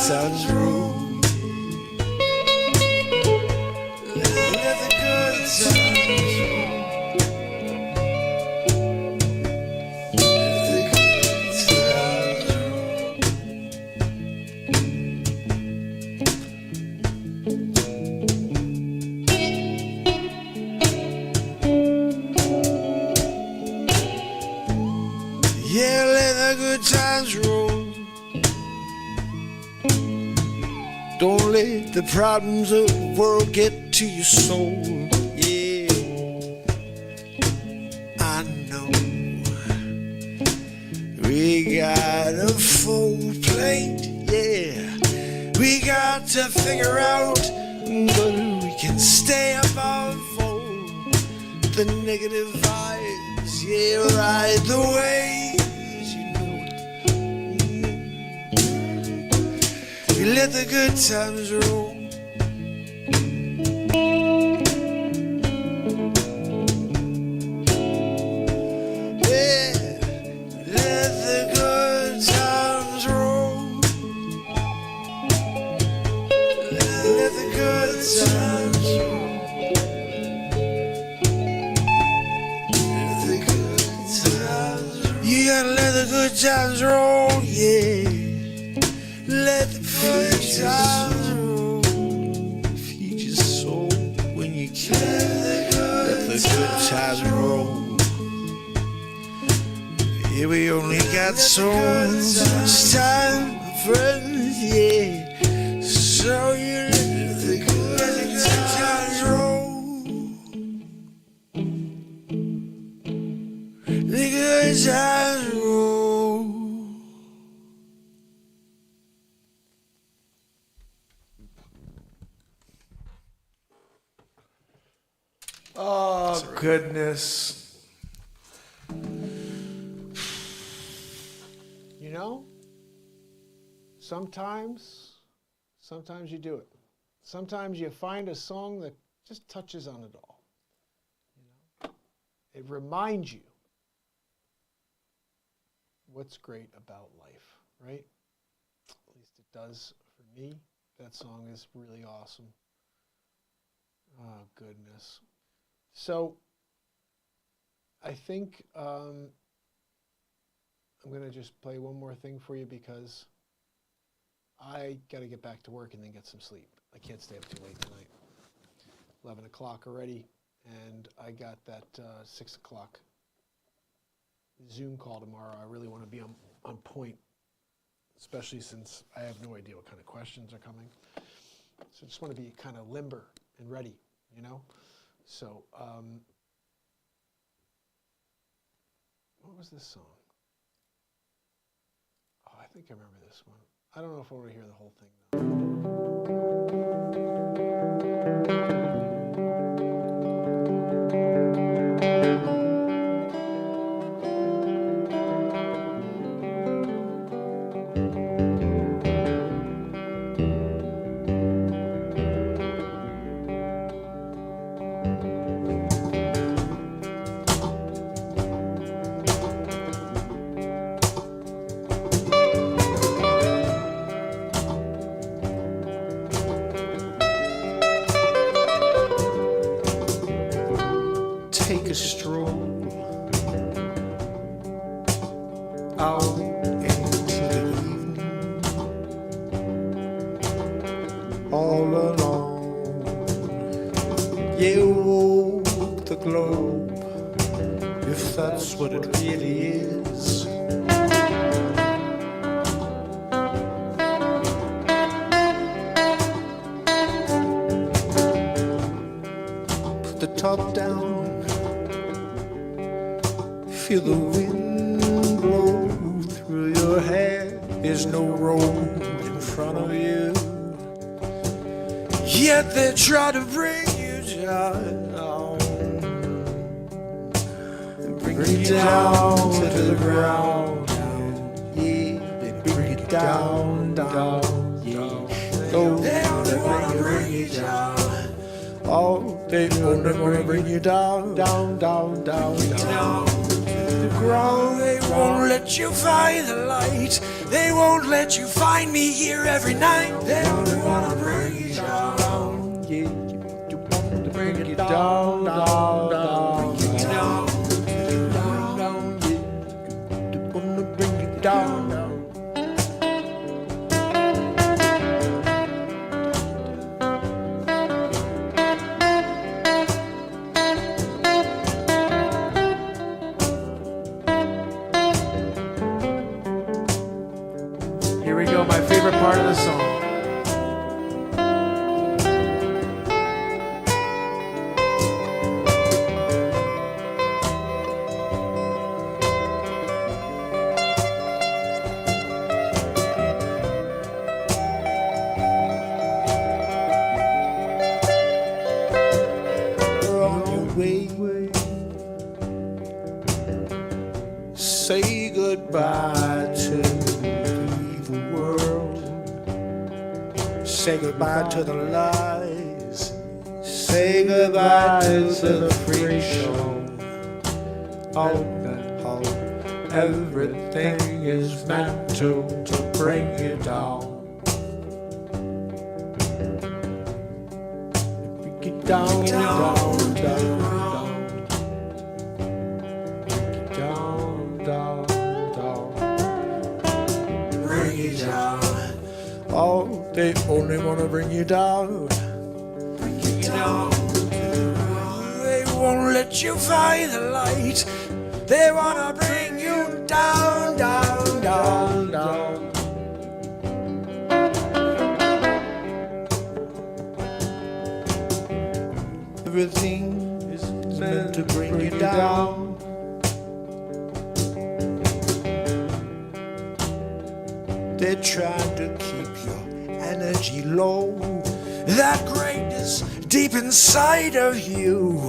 Sounds roll. Let the good sounds roll. Let the good sounds roll. Yeah, let the good times roll. Don't let the problems of the world get to your soul. Yeah, I know we got a full plate. Yeah, we got to figure out whether we can stay above all the negative vibes. Yeah, ride the waves, you know it. let the good times roll. Yeah, let the good times roll. Let the good times roll. Let the good times roll. You gotta let the good times roll, yeah. Let the good times roll. Feed your soul when you can. Let the good times roll. Yeah, we only got so much time, friends, yeah. So you let the good times roll. The good times roll. Oh, goodness. You know, sometimes you do it. Sometimes you find a song that just touches on it all. You know, it reminds you what's great about life, right? At least it does for me. That song is really awesome. Oh, goodness. So I think I'm going to just play one more thing for you because I got to get back to work and then get some sleep. I can't stay up too late tonight. 11 o'clock already, and I got that 6 o'clock Zoom call tomorrow. I really want to be on point, especially since I have no idea what kind of questions are coming. So I just want to be kind of limber and ready, you know? So, what was this song? Oh, I think I remember this one. I don't know if I want to hear the whole thing, though. Take a stroll out into the evening, all alone. You walk the globe, if that's what it really is. Put the top down. Feel the wind blow through your hair. There's no road in front of you, yet they try to bring you down, bring you down to the ground. Yeah, they bring you down, down, yeah. They only wanna bring you down. Oh, they only wanna bring you down, down, down, down, down. Ground. They won't let you find the light. They won't let you find me here every night. They only wanna bring you down. Yeah, you want to bring it down, down, down, bring it down, down, down. Yeah, you want to bring it down, down. Here we go, my favorite part of the song. You're on your way. Say goodbye to the evil world. Say goodbye to the lies. Say goodbye to the free show. Oh, how everything is meant to bring you down. Bring you down, down, down, down. Down, down, down. Bring you down. Oh, they only wanna bring you down. Bring you down. They won't let you find the light. They wanna bring you down, down, down, down. Everything is meant to bring you down. They're trying to keep your energy low. That greatness deep inside of you,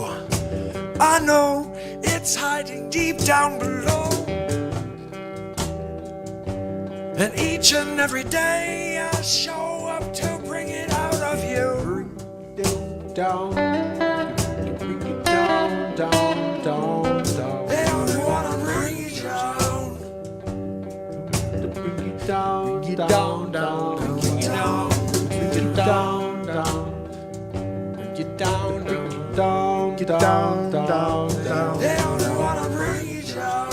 I know it's hiding deep down below. And each and every day I show up to bring it out of you. Down, bring it down, down, down, down. They only wanna bring you down. Bring it down, bring it down, down, bring it down, bring it down, down. Bring it down, bring it down, get down, down, down. They only wanna bring you down.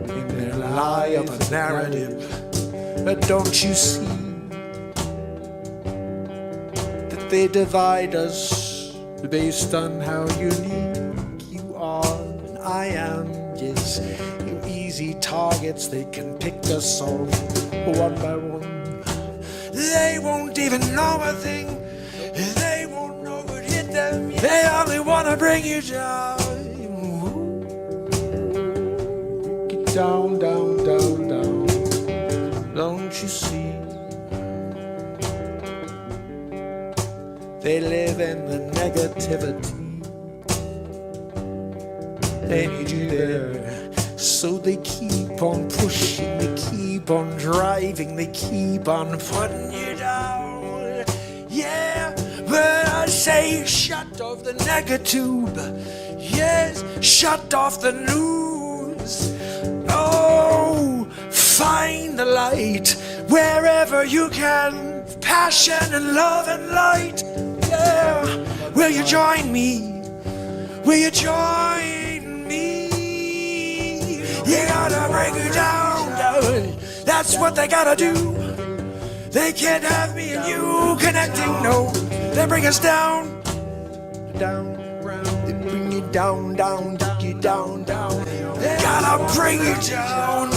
In their lie of a narrative, but don't you see that they divide us based on how unique you are and I am? Yes, you easy targets, they can pick us off one by one. They won't even know a thing. They won't know what hit them. They only wanna bring you down. Bring it down, down, down, down. Don't you see? They live in the negativity. They need you there, so they keep on pushing, they keep on driving, they keep on putting you down. Yeah, but I say shut off the negatube. Yes, shut off the news. Oh, find the light wherever you can. Passion and love and light. Yeah, will you join me? Will you join me? You gotta bring you down, down. That's what they gotta do. They can't have me and you connecting, no. They bring us down, down, round. They bring you down, down, take you down, down. They gotta bring you down,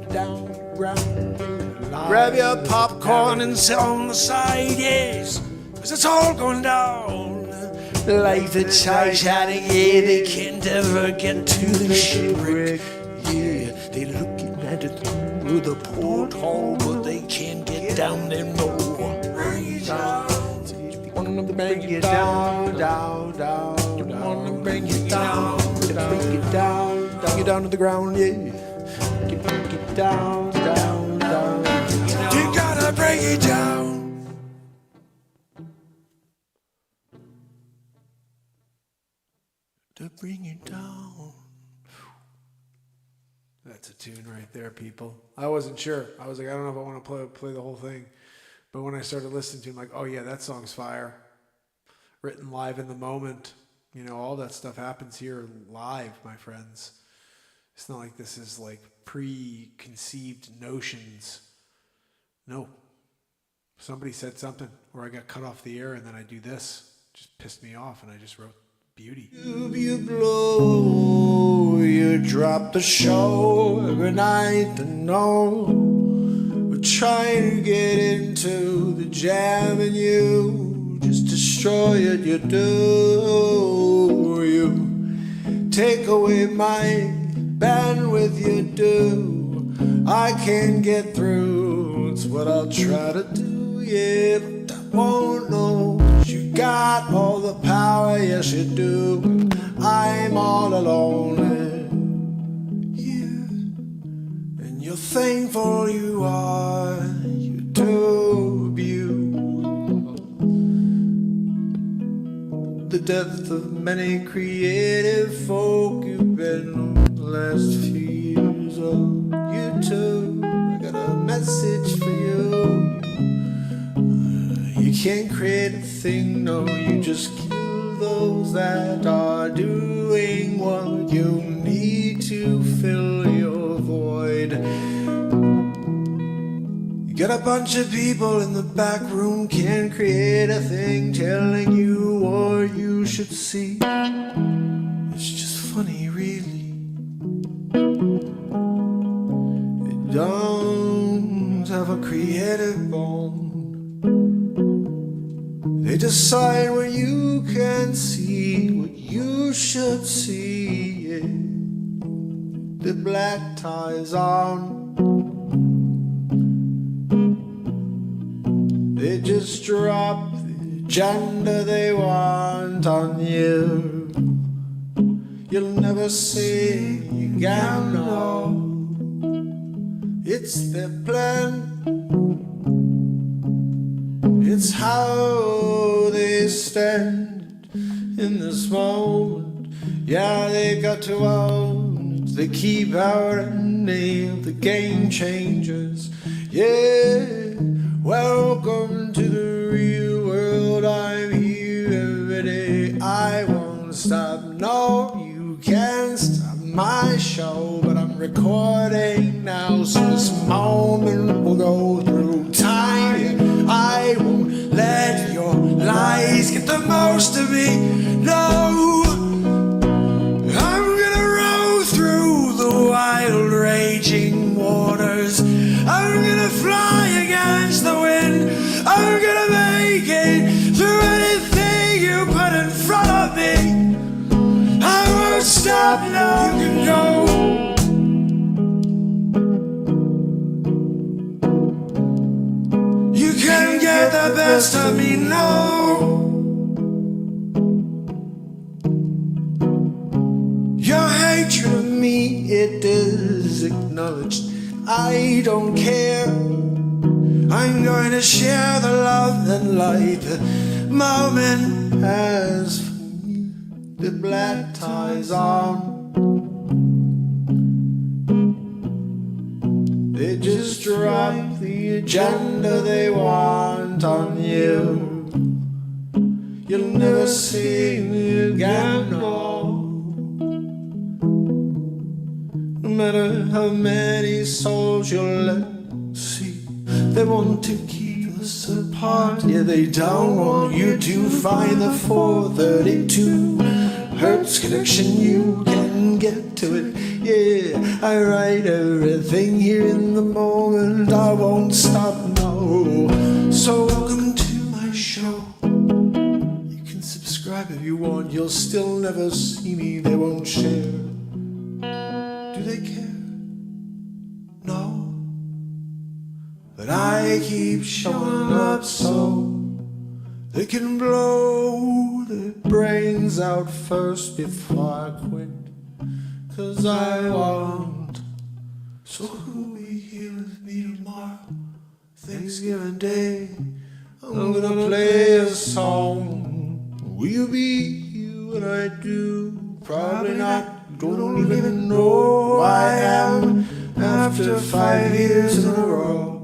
down, round. Grab your popcorn and sit on the side, yes, 'cause it's all going down. Like the Titanic, yeah, they can't ever get to the shipwreck. Yeah, they're looking at it through the porthole, but they can't get down there no more. Bring you down. Wanna bring you down, down, down. You wanna bring you down, bring you down, bring you down to the ground, yeah. Bring it down, down, down. You gotta bring it down. To bring it down. That's a tune right there, people. I wasn't sure. I was like, I don't know if I want to play the whole thing. But when I started listening to it, I'm like, oh yeah, that song's fire. Written live in the moment. You know, all that stuff happens here live, my friends. It's not like this is like preconceived notions. No. Somebody said something, or I got cut off the air and then I do this. Just pissed me off and I just wrote beauty. You blow, you drop the show every night to know. We're trying to get into the jam and you just destroy it, you do. You take away my bandwidth, you do. I can't get through, it's what I'll try to do, yeah, but I won't know. You got all the power, yes you do. I'm all alone, and you, and you're thankful you are, you do. death of many creative folk you've been the last few years on YouTube. I got a message for you. You can't create a thing, no, you just kill those that are doing what you need to fill your void. You got a bunch of people in the back room, can't create a thing, telling you what you should see. It's just funny, really. They don't have a creative bone. They decide what you can see, what you should see. Yeah. The black ties on. They just drop the agenda they want on you. You'll never see you got no. It's their plan. It's how they stand in this moment. Yeah, they got to own it. They keep our any of the game changers. Yeah, welcome to the real world. I'm here every day. I won't stop. No, you can't stop my show, but I'm recording now, so this moment will go through time. I won't let your lies get the most of me. No, I'm gonna roll through the wild raging waters. I'm gonna fly against the wind. I'm gonna make it through anything you put in front of me. I won't stop, no, you can go. You can't get the best of me, no. Your hatred of me, it is acknowledged. I don't care. I'm going to share the love and light. The moment has the black ties on. They just drop the agenda they want on you. You'll never see me again, no. No matter how many souls you'll let see, they want to keep us apart. Yeah, they don't want you to find the 432 hertz connection. You can get to it. Yeah, I write everything here in the moment. I won't stop, no. So welcome to my show. You can subscribe if you want. You'll still never see me. They won't share. Do they care? No. But I keep showing up so they can blow their brains out first before I quit. 'Cause I want. So who'll be here with me tomorrow? Thanksgiving Day. I'm gonna play a song. Will you be here when I do? Probably not. Don't even know who I am after 5 years in a row.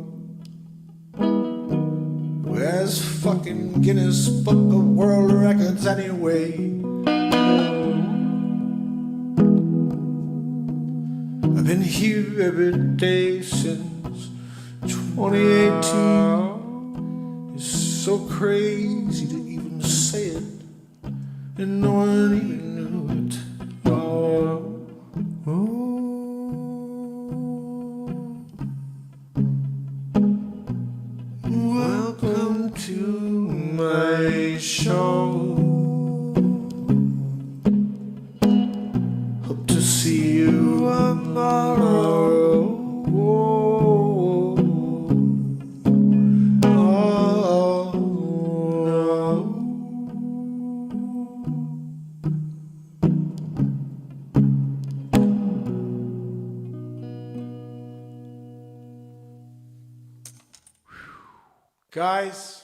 Where's fucking Guinness Book of World Records anyway? I've been here every day since 2018. It's so crazy to even say it, and no one even knew it. Oh. Welcome to my show. Hope to see you tomorrow. Oh, no. Guys,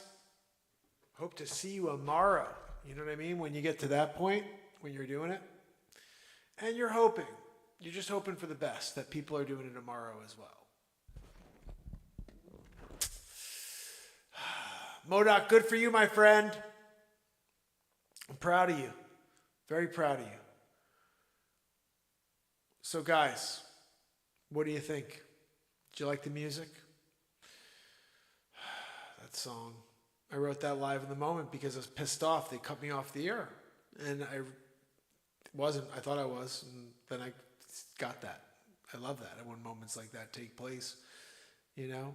hope to see you tomorrow. You know what I mean? When you get to that point, when you're doing it, and you're just hoping for the best, that people are doing it tomorrow as well. Modoc, good for you, my friend. I'm proud of you. Very proud of you. So guys, what do you think? Did you like the music? That song. I wrote that live in the moment because I was pissed off. They cut me off the air. And I wasn't. I thought I was. And then I got that. I love that. When moments like that take place, you know?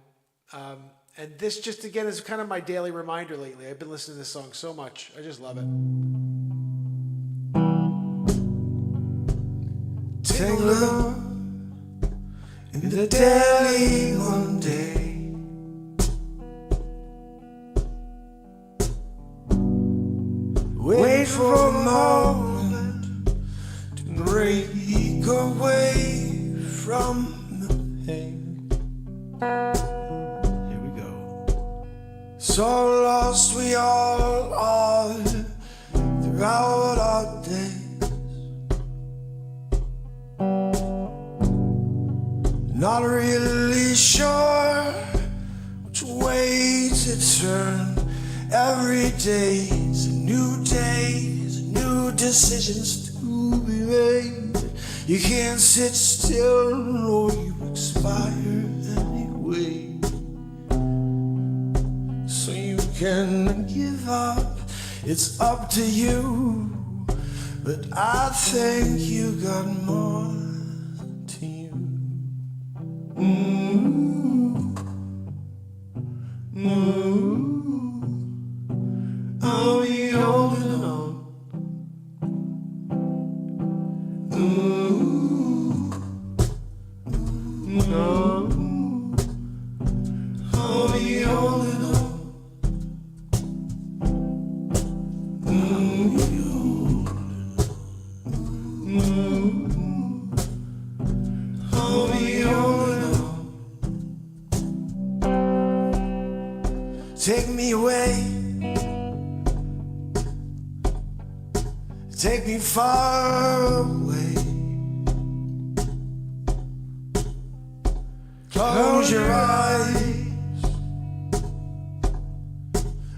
And this just, again, is kind of my daily reminder lately. I've been listening to this song so much. I just love it. Take a look in the deli one day. Wait for a moment to break away from the pain. Here we go. So lost we all are throughout our days. Not really sure which way to turn. Every day is a new day, is new decisions to be made. You can't sit still or you expire anyway. So you can give up, it's up to you. But I think you got more to you. I'll be holding on. I'll be holding on. I'll be holding on. Take me away. Take me far away. Close your eyes.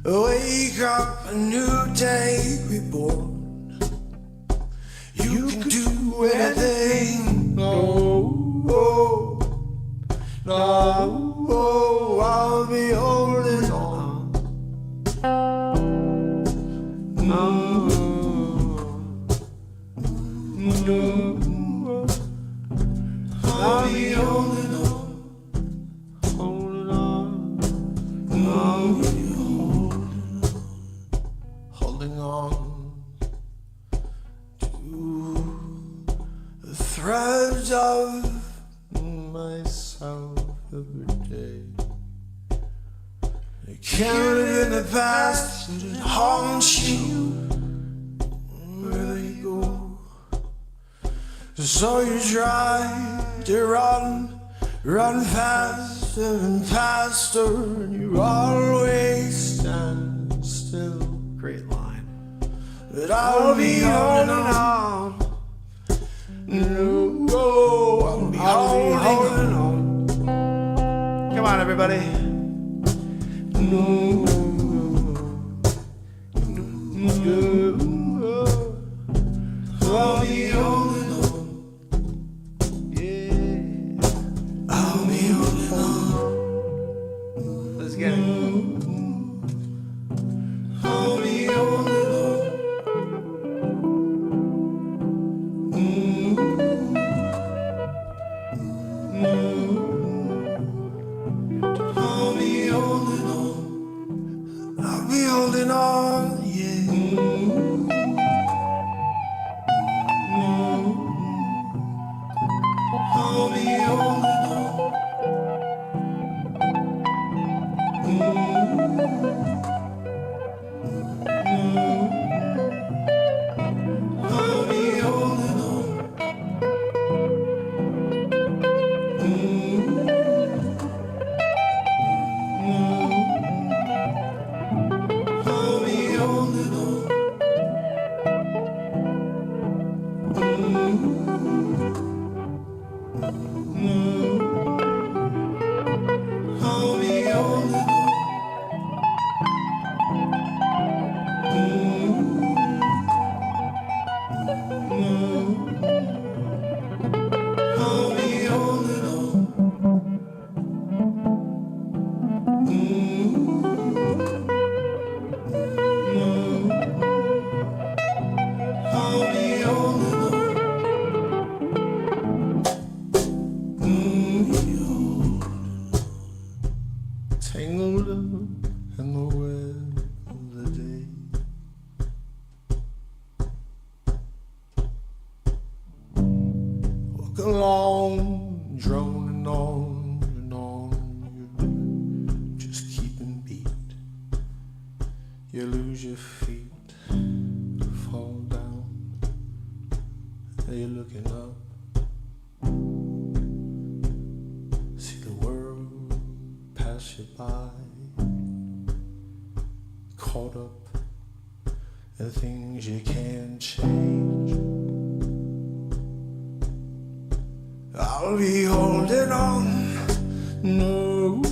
Wake up, a new day reborn. You can do anything. No, oh, no, oh, I'll be holding on. No. I'll be holding on, holding on. I'll be holding on to the threads of myself every day. I can't live in the past, it haunts you wherever you go. So you try to run faster and faster, and you always stand still. Great line. But I'll be holding on. No, I'll be holding on. Come on, everybody. No, I'll be holding on. I'll be holding on. Let's get it. I'll be holding on. I'll be holding on. I'll be holding on, yeah. I'll be holding on. I'll be holding on. I'll be holding on. I'll be holding on. I'll be holding on. I'll be holding on. Tangled up in the web of the day. Walk along, droning on and on. You're just keeping beat. You lose your feet, fall down. You're looking up. See the world pass you by. Caught up in things you can't change. I'll be holding on. No.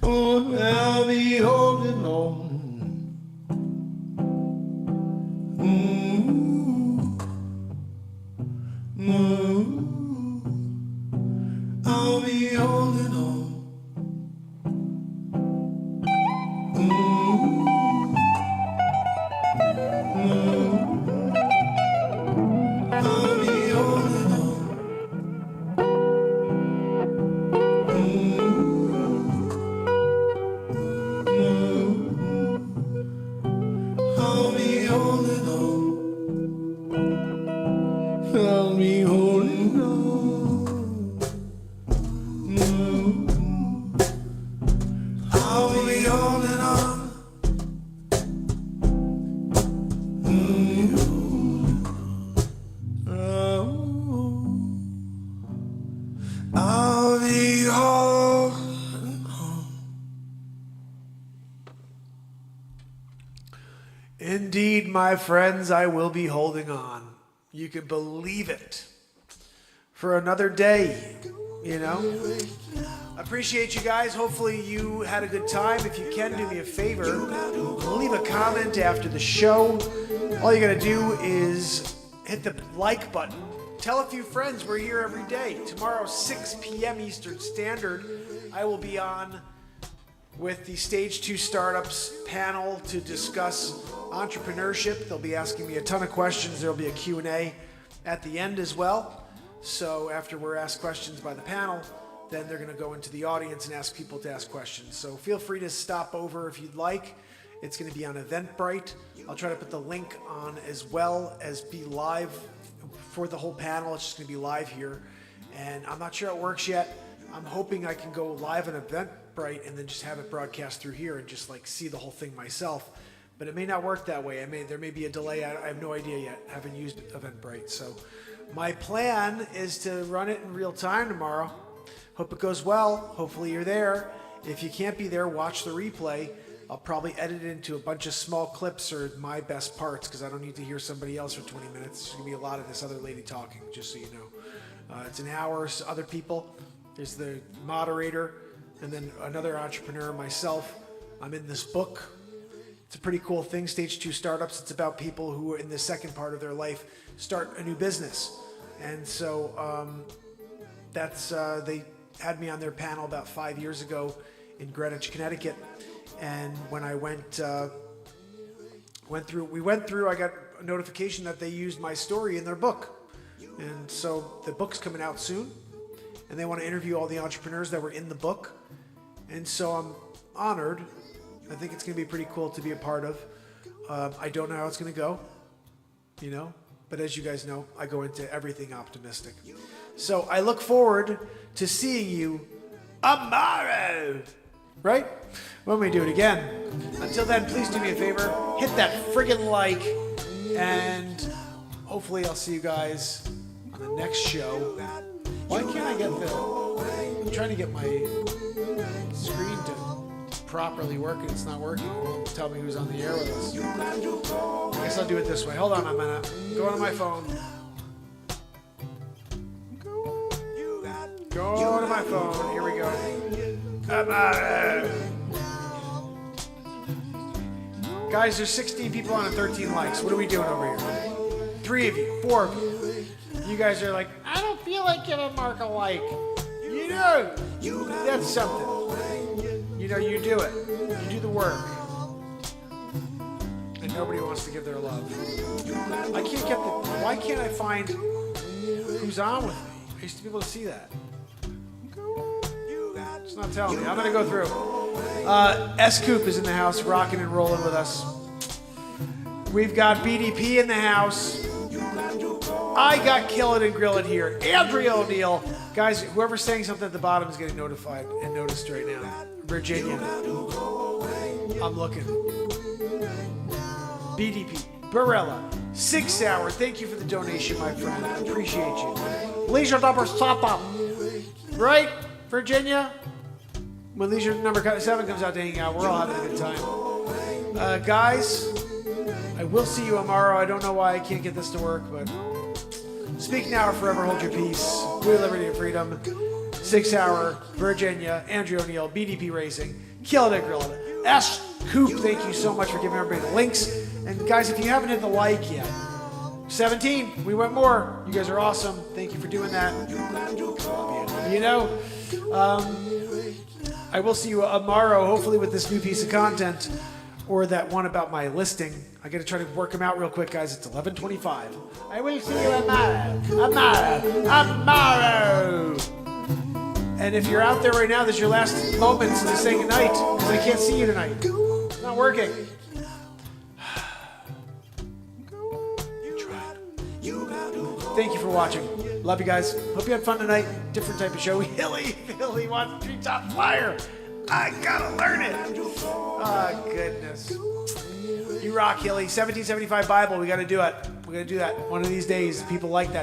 Oh, I'll be holding on. I'll be holding on. I'll be holding on. I'll be holding on. I'll be holding on. I'll be holding on. I'll be holding on. Indeed, my friends, I will be holding on. You can believe it. For another day, you know? Appreciate you guys. Hopefully you had a good time. If you can, do me a favor. Leave a comment after the show. All you gotta do is hit the like button. Tell a few friends we're here every day. Tomorrow, 6 p.m. Eastern Standard, I will be on with the Stage 2 Startups panel to discuss entrepreneurship. They'll be asking me a ton of questions. There'll be a Q&A at the end as well. So after we're asked questions by the panel, then they're going to go into the audience and ask people to ask questions. So feel free to stop over if you'd like. It's going to be on Eventbrite. I'll try to put the link on as well as be live for the whole panel. It's just going to be live here. And I'm not sure it works yet. I'm hoping I can go live on Eventbrite and then just have it broadcast through here and just like see the whole thing myself. But it may not work that way. There may be a delay. I have no idea yet. I haven't used Eventbrite. So my plan is to run it in real time tomorrow. Hope it goes well. Hopefully you're there. If you can't be there, watch the replay. I'll probably edit it into a bunch of small clips or my best parts because I don't need to hear somebody else for 20 minutes. There's going to be a lot of this other lady talking, just so you know. It's an hour, so other people. There's the moderator and then another entrepreneur, myself. I'm in this book. It's a pretty cool thing, Stage 2 Startups. It's about people who are in the second part of their life start a new business. And so they had me on their panel about 5 years ago in Greenwich, Connecticut. And when I went through, I got a notification that they used my story in their book. And so the book's coming out soon. And they want to interview all the entrepreneurs that were in the book. And so I'm honored. I think it's going to be pretty cool to be a part of. I don't know how it's going to go, you know, but as you guys know, I go into everything optimistic. So I look forward to seeing you tomorrow, right? When we do it again. Until then, please do me a favor, hit that friggin' like, and hopefully I'll see you guys on the next show. Why can't I get I'm trying to get my screen to properly work and it's not working. It won't tell me who's on the air with us. I guess I'll do it this way. Hold on a minute. Go on my phone. my phone. Here we go. Guys, there's 16 people on and 13 likes. What are we doing over here? 3 of you, 4 of you. You guys are like, I don't feel like giving Mark a like. You know, that's something. You know, you do it. You do the work. And nobody wants to give their love. I can't get why can't I find who's on with me? I used to be able to see that. It's not telling me. I'm going to go through. S-Coop is in the house, rocking and rolling with us. We've got BDP in the house. I got Kill It and Grill It here. Andrea O'Neill. Guys, whoever's saying something at the bottom is getting notified and noticed right now. Virginia. I'm looking. BDP. Barella. 6 Hour. Thank you for the donation, my friend. I appreciate you. Leisure number 7. Right, Virginia? When Leisure number 7 comes out to hang out, we're all having a good time. Guys, I will see you tomorrow. I don't know why I can't get this to work, but speak now or forever hold your peace. We liberty and freedom. 6 Hour, Virginia, Andrew O'Neill, BDP Racing, Kill It and Grill It. S-Coop, thank you so much for giving everybody the links. And guys, if you haven't hit the like yet, 17, we went more. You guys are awesome. Thank you for doing that. You know, I will see you tomorrow, hopefully with this new piece of content or that one about my listing. I got to try to work them out real quick, guys. It's 11:25. I will see you tomorrow. And if you're out there right now, this is your last moments to say goodnight because I can't see you tonight. It's not working. Thank you for watching. Love you guys. Hope you had fun tonight. Different type of show. Hilly wants treetop flyer. I gotta learn it. Oh, goodness. You rock, Hilly. 1775 Bible. We gotta do it. We're gonna do that one of these days. People like that.